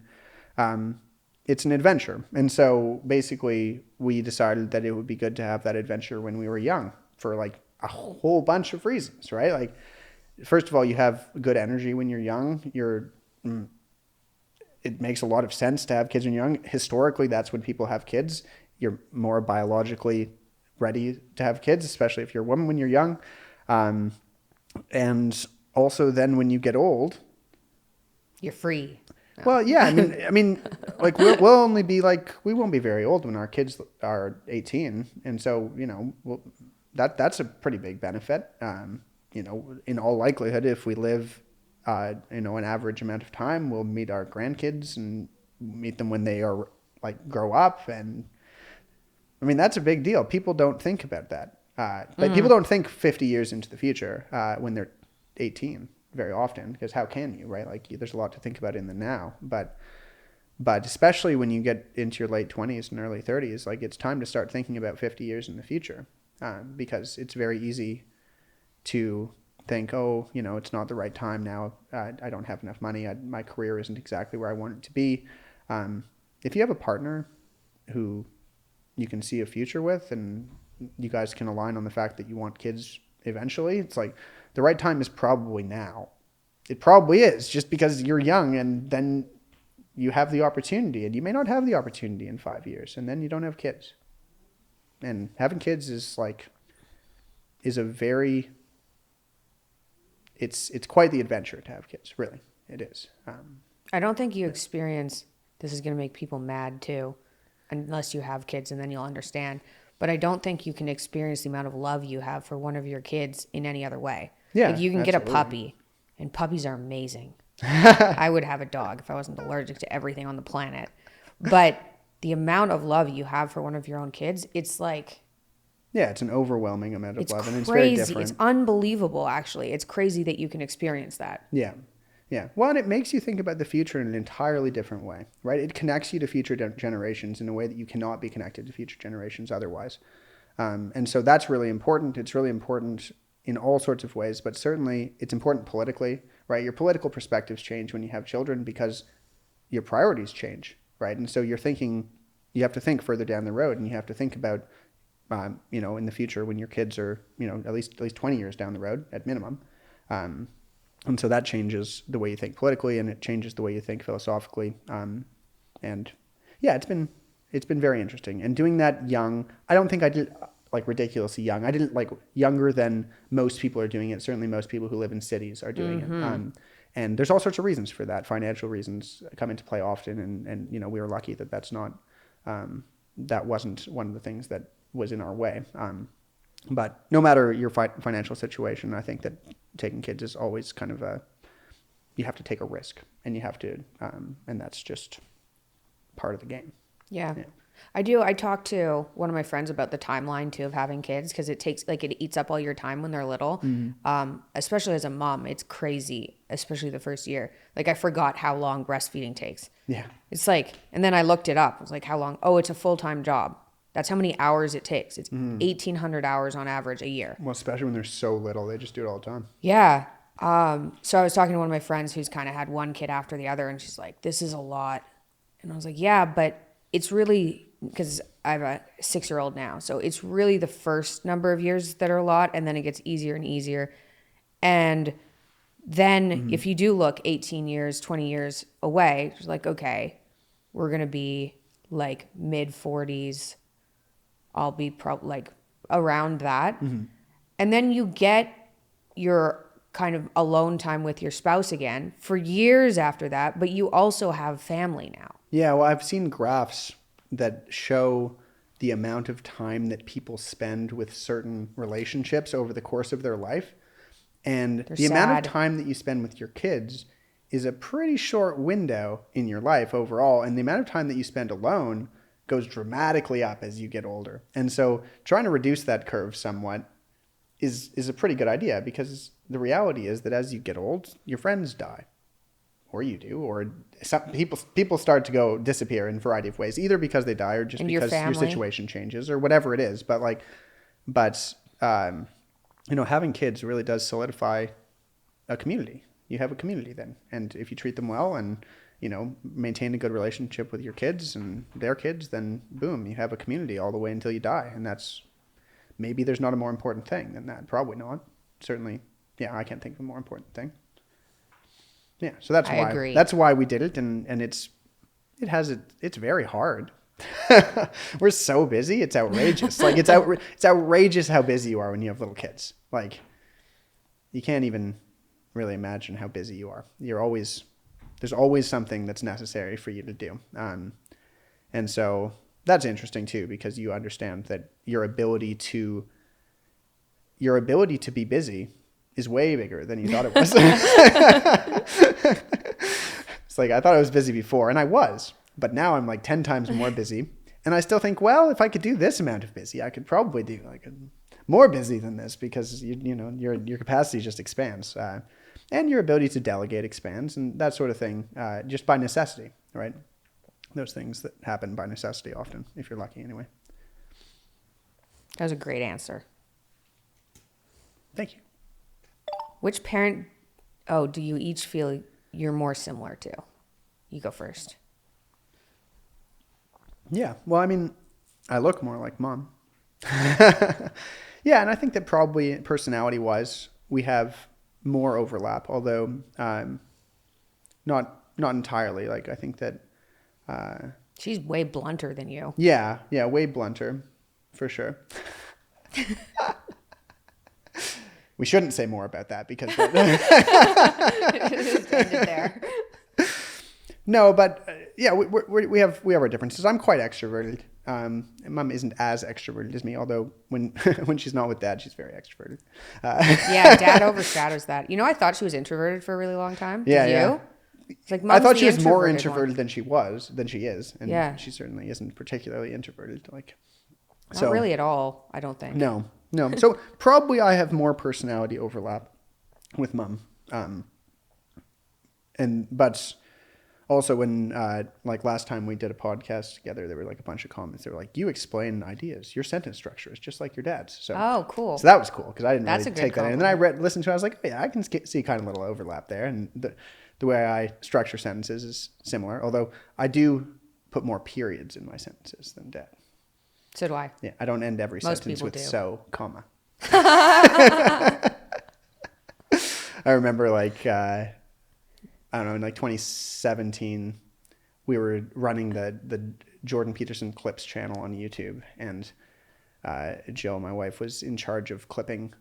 it's an adventure. And so basically we decided that it would be good to have that adventure when we were young for like a whole bunch of reasons, right? Like, first of all, you have good energy when you're young. It makes a lot of sense to have kids when you're young. Historically, that's when people have kids. You're more biologically ready to have kids, especially if you're a woman when you're young. And also then when you get old, You're free. No. Well, yeah, I mean, like we'll only be like, we won't be very old when our kids are 18. And so, you know, that's a pretty big benefit. You know, in all likelihood, if we live, you know, an average amount of time, we'll meet our grandkids and meet them when they are like grow up. And I mean, that's a big deal. People don't think about that. But people don't think 50 years into the future when they're 18 very often, because how can you, right? Like, there's a lot to think about in the now. But especially when you get into your late 20s and early 30s, like, it's time to start thinking about 50 years in the future, because it's very easy to think, oh, you know, it's not the right time now. I don't have enough money. My career isn't exactly where I want it to be. If you have a partner who you can see a future with, and you guys can align on the fact that you want kids eventually, it's like the right time is probably now. It probably is, just because you're young, and then you have the opportunity, and you may not have the opportunity in 5 years, and then you don't have kids. And having kids is a very it's quite the adventure to have kids. Really, it is. I don't think you experience, this is going to make people mad too, unless you have kids, and then you'll understand. But I don't think you can experience the amount of love you have for one of your kids in any other way. Yeah, like you can absolutely. get a puppy, and puppies are amazing. I would have a dog if I wasn't allergic to everything on the planet. But the amount of love you have for one of your own kids, it's like... Yeah, it's an overwhelming amount of it's love, crazy. and it's very different. It's unbelievable, actually. It's crazy that you can experience that. Yeah. Yeah. Well, and it makes you think about the future in an entirely different way, right? It connects you to future generations in a way that you cannot be connected to future generations otherwise. And so that's really important. It's really important in all sorts of ways, but certainly it's important politically, right? Your political perspectives change when you have children because your priorities change, right? And so you have to think further down the road, and you have to think about, in the future when your kids are, at least 20 years down the road at minimum. And so that changes the way you think politically, and it changes the way you think philosophically. And yeah, it's been very interesting. And doing that young, I don't think I did like ridiculously young. I didn't like younger than most people are doing it. Certainly most people who live in cities are doing it. And there's all sorts of reasons for that. Financial reasons come into play often. And we were lucky that that wasn't one of the things that was in our way. But no matter your financial situation, I think that taking kids is always kind of you have to take a risk, and you have to, and that's just part of the game. Yeah. I do. I talked to one of my friends about the timeline too of having kids, because it eats up all your time when they're little. Especially as a mom, it's crazy, especially the first year. Like I forgot how long breastfeeding takes. Yeah. It's like, and then I looked it up. I was like, how long? Oh, it's a full-time job. That's how many hours it takes. It's 1,800 hours on average a year. Well, especially when they're so little, they just do it all the time. Yeah. So I was talking to one of my friends who's kind of had one kid after the other, and she's like, this is a lot. And I was like, yeah, but it's really, because I have a 6-year-old now, so it's really the first number of years that are a lot, and then it gets easier and easier. And then if you do look 18 years, 20 years away, it's like, okay, we're going to be like mid-40s. I'll be like around that. And then you get your kind of alone time with your spouse again for years after that, but you also have family now. Yeah, well, I've seen graphs that show the amount of time that people spend with certain relationships over the course of their life. And the amount of time that you spend with your kids is a pretty short window in your life overall. And the amount of time that you spend alone goes dramatically up as you get older. And so trying to reduce that curve somewhat is a pretty good idea, because the reality is that as you get old, your friends die, or you do, or some people start to disappear in a variety of ways, either because they die or just and because your situation changes or whatever it is. But having kids really does solidify a community. You have a community then. And if you treat them well and maintain a good relationship with your kids and their kids, then boom, you have a community all the way until you die. And maybe there's not a more important thing than that. Probably not. Certainly, yeah, I can't think of a more important thing. Yeah, so that's why. I agree. That's why we did it, and it's very hard. We're so busy, it's outrageous. Like it's outrageous how busy you are when you have little kids. Like you can't even really imagine how busy you are. There's always something that's necessary for you to do. And so that's interesting too, because you understand that your ability to be busy is way bigger than you thought it was. It's like, I thought I was busy before, and I was, but now I'm like 10 times more busy. And I still think, well, if I could do this amount of busy, I could probably do like more busy than this, because your capacity just expands. And your ability to delegate expands, and that sort of thing, just by necessity, right? Those things that happen by necessity often, if you're lucky anyway. That was a great answer. Thank you. Which parent, do you each feel you're more similar to? You go first. Yeah, well, I mean, I look more like mom. Yeah, and I think that probably personality-wise, we have more overlap, although not entirely. Like I think that she's way blunter than you. Yeah, way blunter, for sure. we shouldn't say more about that because Just end it there. no, but yeah, we have our differences. I'm quite extroverted. Mom isn't as extroverted as me, although when she's not with Dad, she's very extroverted. Yeah, Dad overshadows that. You know, I thought she was introverted for a really long time. Yeah, Did yeah. you? It's like, I Mom's thought the she was more introverted introverted than she is, and Yeah. she certainly isn't particularly introverted. Like, Not really at all, I don't think. No. So probably I have more personality overlap with Mom, but also when like last time we did a podcast together, there were like a bunch of comments. They were like, "You explain ideas. Your sentence structure is just like your dad's." So Oh, cool. So that was cool because I didn't That's really a good take that in. And then I listened to it. I was like, "Oh yeah, I can see kind of a little overlap there." And the way I structure sentences is similar, although I do put more periods in my sentences than Dad. So do I. Yeah, I don't end every Most sentence people with do. "so," comma. I remember like I don't know, in like 2017, we were running the Jordan Peterson clips channel on YouTube, and Jill, my wife, was in charge of clipping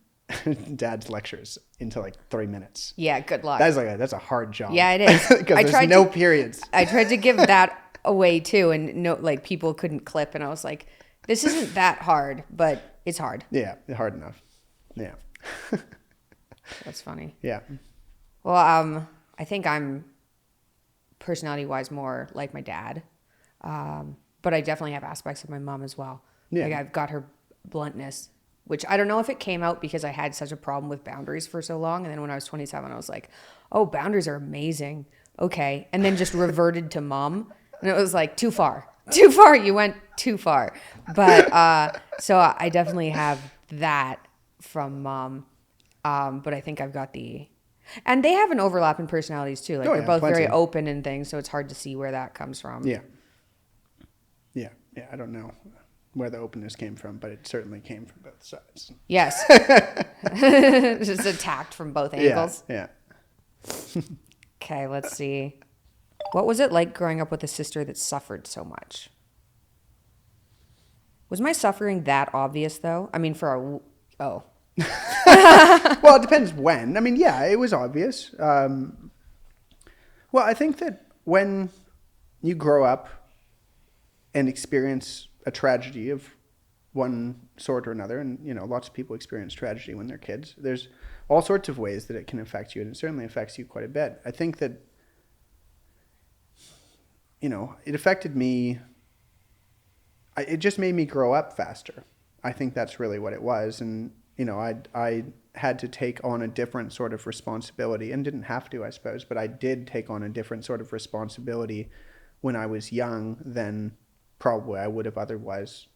Dad's lectures into like 3 minutes. Yeah, good luck. That's a hard job. Yeah, it is. Because there's no periods. I tried to give that away too, and no, like people couldn't clip, and I was like, this isn't that hard, but it's hard. Yeah, hard enough. Yeah. That's funny. Yeah. Well, I think I'm personality-wise more like my dad, but I definitely have aspects of my mom as well. Yeah. Like I've got her bluntness, which I don't know if it came out because I had such a problem with boundaries for so long, and then when I was 27, I was like, oh, boundaries are amazing. Okay, and then just reverted to Mom, and it was like too far. You went too far. But so I definitely have that from Mom, but I think I've got and they have an overlap in personalities too. Like they're both plenty. very open and things, so it's hard to see where that comes from. Yeah. I don't know where the openness came from, but it certainly came from both sides. Yes. Just attacked from both angles. Yeah. Okay, let's see. What was it like growing up with a sister that suffered so much? Was my suffering that obvious though? I mean, well, it depends when. I mean, yeah, it was obvious. Well, I think that when you grow up and experience a tragedy of one sort or another, and, you know, lots of people experience tragedy when they're kids, there's all sorts of ways that it can affect you, and it certainly affects you quite a bit. I think that, you know, it affected me. It just made me grow up faster. I think that's really what it was. And, you know, I had to take on a different sort of responsibility, and didn't have to, I suppose, but I did take on a different sort of responsibility when I was young than probably I would have otherwise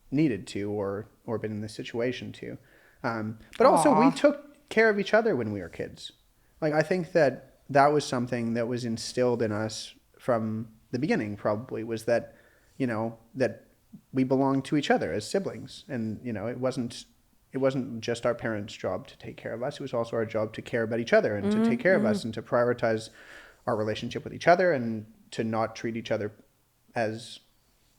needed to or been in the situation to. But also we took care of each other when we were kids. Like, I think that was something that was instilled in us from the beginning, probably, was that, you know, that we belonged to each other as siblings. And, you know, it wasn't just our parents' job to take care of us. It was also our job to care about each other and to take care of us and to prioritize our relationship with each other and to not treat each other as,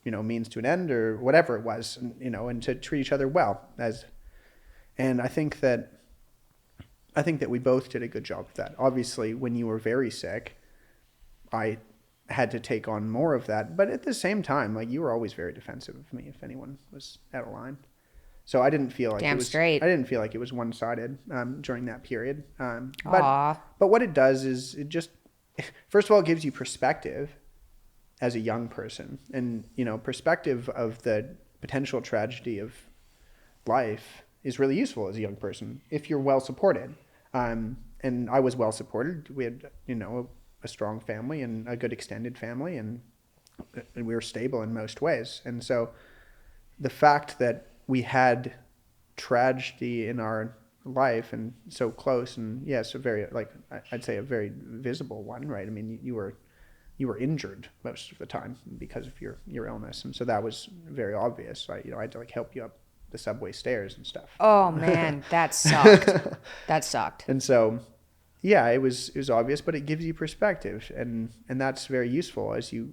you know, means to an end or whatever it was, and, you know, and to treat each other well. And I think that we both did a good job of that. Obviously, when you were very sick, I had to take on more of that. But at the same time, like, you were always very defensive of me if anyone was out of line. So I didn't feel like I didn't feel like it was one-sided during that period. But what it does is it just, first of all, it gives you perspective as a young person, and, you know, perspective of the potential tragedy of life is really useful as a young person if you're well supported. And I was well supported. We had, you know, a strong family and a good extended family, and we were stable in most ways. And so the fact that we had tragedy in our life and so close, and yes, a very, like, I'd say a very visible one, right? I mean, you were injured most of the time because of your illness, and so that was very obvious. I had to, like, help you up the subway stairs and stuff. Oh man, that sucked. That sucked. And so, yeah, it was obvious, but it gives you perspective, and that's very useful as you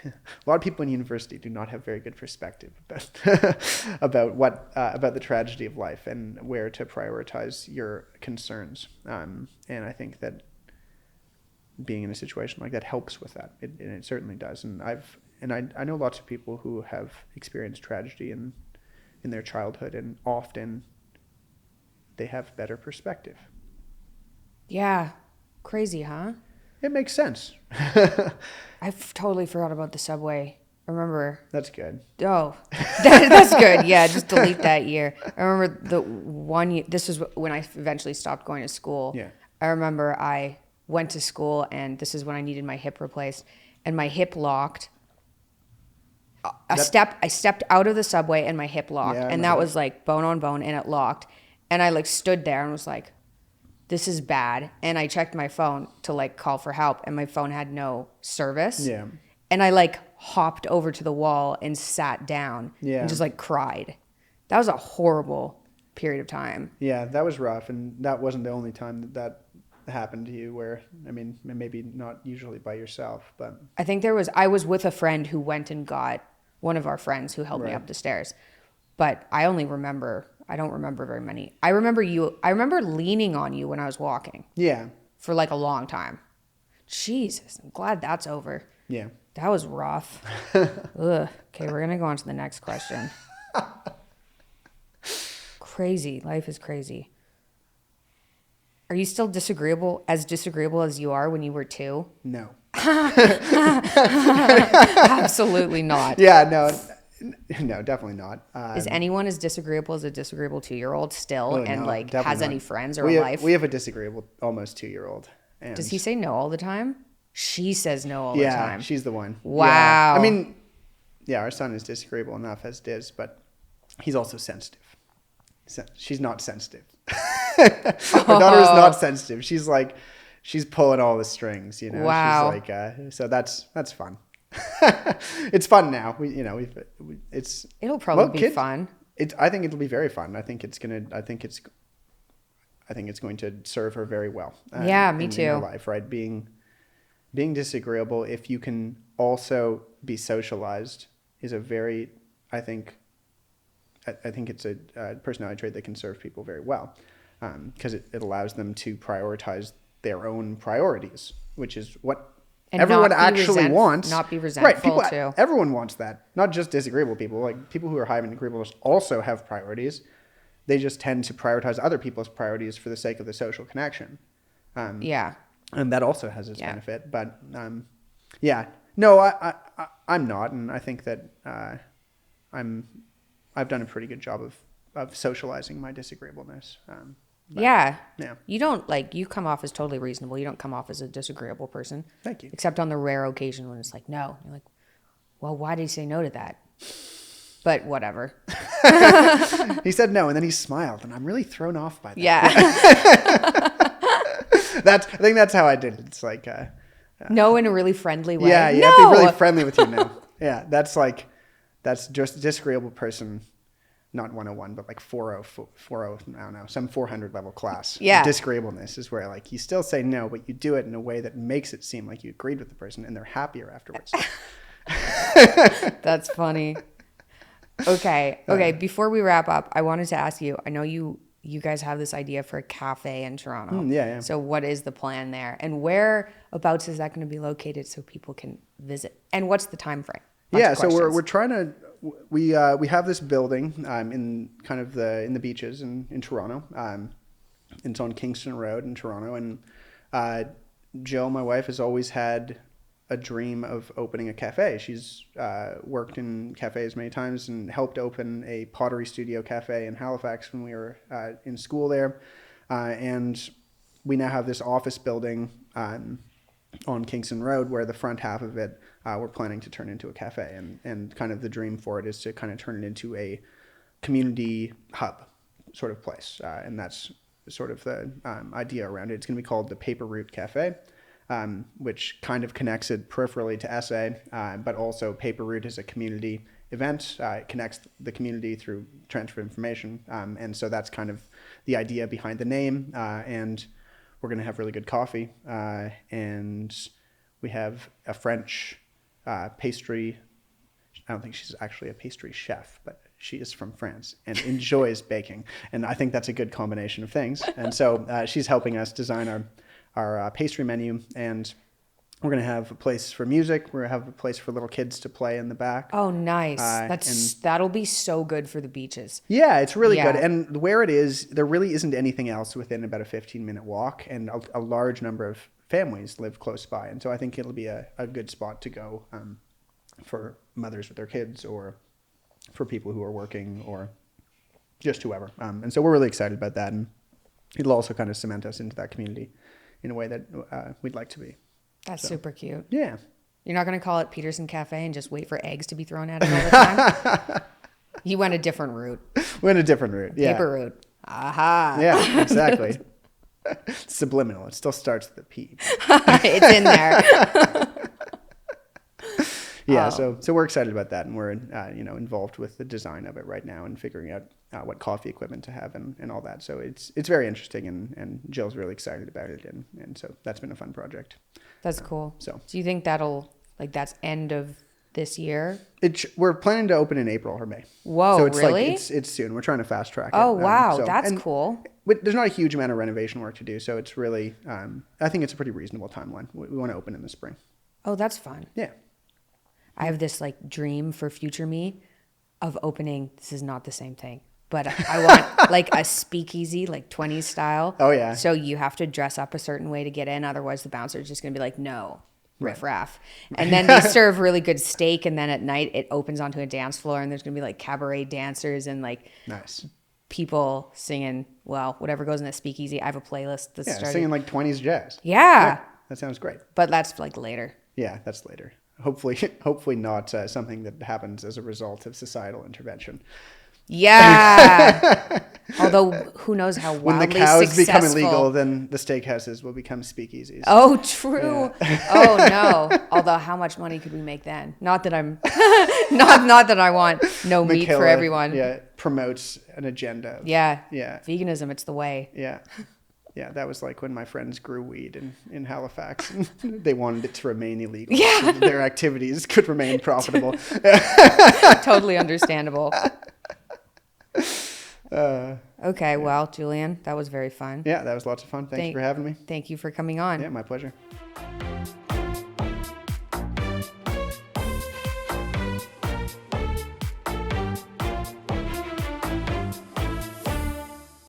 a lot of people in university do not have very good perspective about about the tragedy of life and where to prioritize your concerns. And I think that being in a situation like that helps with that. It certainly does. And I know lots of people who have experienced tragedy in their childhood, and often they have better perspective. Yeah. Crazy, huh? It makes sense. I've totally forgot about the subway. I remember. That's good. Oh, that's good. Yeah, just delete that year. I remember the one year, this was when I eventually stopped going to school. Yeah. I remember I went to school, and this is when I needed my hip replaced, and my hip locked. I stepped out of the subway and my hip locked, and that was like bone on bone, and it locked. And I like stood there and was like, this is bad. And I checked my phone to like call for help, and my phone had no service. Yeah. And I like hopped over to the wall and sat down and just like cried. That was a horrible period of time. Yeah, that was rough. And that wasn't the only time that happened to you, where, I mean, maybe not usually by yourself, but I think I was with a friend who went and got one of our friends who helped me up the stairs. But I don't remember very many. I remember leaning on you when I was walking. Yeah. For like a long time. Jesus, I'm glad that's over. Yeah. That was rough. Ugh. Okay, we're going to go on to the next question. Crazy. Life is crazy. Are you still disagreeable as you are when you were 2? No. Absolutely not. Yeah, no, definitely not. Is anyone as disagreeable as a disagreeable 2-year-old still, and like has not. any friends or a life? We have a disagreeable almost 2-year-old. And does he say no all the time? She says no all the time. Yeah, she's the one. Wow. Yeah. I mean, yeah, our son is disagreeable enough as it is, but he's also sensitive. She's not sensitive. Our daughter is not sensitive. She's pulling all the strings, you know. Wow. She's like, so that's fun. It's fun now. It'll probably be fun. I think it'll be very fun. I think it's going to serve her very well. Me too. In her life, right? Being disagreeable, if you can also be socialized, is a very, I think it's a personality trait that can serve people very well, because it allows them to prioritize their own priorities, which is what everyone actually wants. Not be resentful, right? Too. Everyone wants that. Not just disagreeable people. Like people who are high in agreeableness also have priorities. They just tend to prioritize other people's priorities for the sake of the social connection. And that also has its benefit. But no, I'm not, and I think that I've done a pretty good job of socializing my disagreeableness. Yeah. You don't you come off as totally reasonable. You don't come off as a disagreeable person. Thank you. Except on the rare occasion when it's like, no. You're like, well, why did he say no to that? But whatever. He said no, and then he smiled, and I'm really thrown off by that. Yeah. I think that's how I did it. It's like no in a really friendly way. Yeah, you have to be really friendly with you now. Yeah, that's just a disagreeable person. Not 101, but like 40, I don't know, some 400 level class. Yeah. Disagreeableness is where you still say no, but you do it in a way that makes it seem like you agreed with the person, and they're happier afterwards. That's funny. Okay. Before we wrap up, I wanted to ask you, I know you guys have this idea for a cafe in Toronto. Yeah. So what is the plan there? And whereabouts is that going to be located so people can visit? And what's the time frame? So we're trying to, we have this building in kind of in the beaches in Toronto. It's on Kingston Road in Toronto. And Jill, my wife, has always had a dream of opening a cafe. She's worked in cafes many times and helped open a pottery studio cafe in Halifax when we were in school there. And we now have this office building on Kingston Road where the front half of it we're planning to turn into a cafe. And kind of the dream for it is to kind of turn it into a community hub sort of place. And that's sort of the idea around it. It's going to be called the Paper Route Cafe. Which kind of connects it peripherally to SA, but also Paper Route is a community event. It connects the community through transfer of information. And so that's kind of the idea behind the name. And we're going to have really good coffee. And we have a French pastry. I don't think she's actually a pastry chef, but she is from France and enjoys baking. And I think that's a good combination of things. And so she's helping us design our pastry menu. And we're going to have a place for music. We're going to have a place for little kids to play in the back. Oh, nice. That'll be so good for the beaches. Yeah, it's really good. And where it is, there really isn't anything else within about a 15-minute walk. And a large number of families live close by. And so I think it'll be a good spot to go for mothers with their kids, or for people who are working, or just whoever. And so we're really excited about that. And it'll also kind of cement us into that community in a way that we'd like to be. That's super cute. Yeah. You're not going to call it Peterson Cafe and just wait for eggs to be thrown at it all the time? You went a different route. Went a different route, yeah. Paper route. Aha. Yeah, exactly. Subliminal. It still starts with a P. It's in there. Yeah, so we're excited about that, and we're involved with the design of it right now and figuring out what coffee equipment to have and all that. So it's very interesting, and Jill's really excited about it, and so that's been a fun project. That's cool. So do you think that's end of this year? We're planning to open in April or May. Whoa, so it's really? It's soon. We're trying to fast track it. Oh, wow, that's cool. There's not a huge amount of renovation work to do, so it's really I think it's a pretty reasonable timeline. We want to open in the spring. Oh, that's fun. Yeah. I have this dream for future me of opening. This is not the same thing, but I want a speakeasy, 20s style. Oh yeah. So you have to dress up a certain way to get in. Otherwise the bouncer's just going to be like, no, riff-raff. And then they serve really good steak. And then at night it opens onto a dance floor, and there's going to be cabaret dancers and nice people singing, whatever goes in the speakeasy. I have a playlist that's started. Singing 20s jazz. Yeah. That sounds great. But that's later. Yeah, that's later. Hopefully not something that happens as a result of societal intervention. Yeah. Although who knows how wildly when the cows successful. become illegal, then the steakhouses will become speakeasies. Oh, true. Yeah. Oh no. Although how much money could we make then? Not that I'm not that I want no meat for everyone. Yeah, promotes an agenda. Yeah. Veganism, it's the way. Yeah. Yeah, that was when my friends grew weed in Halifax, and they wanted it to remain illegal. Yeah. So that their activities could remain profitable. Totally understandable. Okay, well, Julian, that was very fun. Yeah, that was lots of fun. Thank you for having me. Thank you for coming on. Yeah, my pleasure.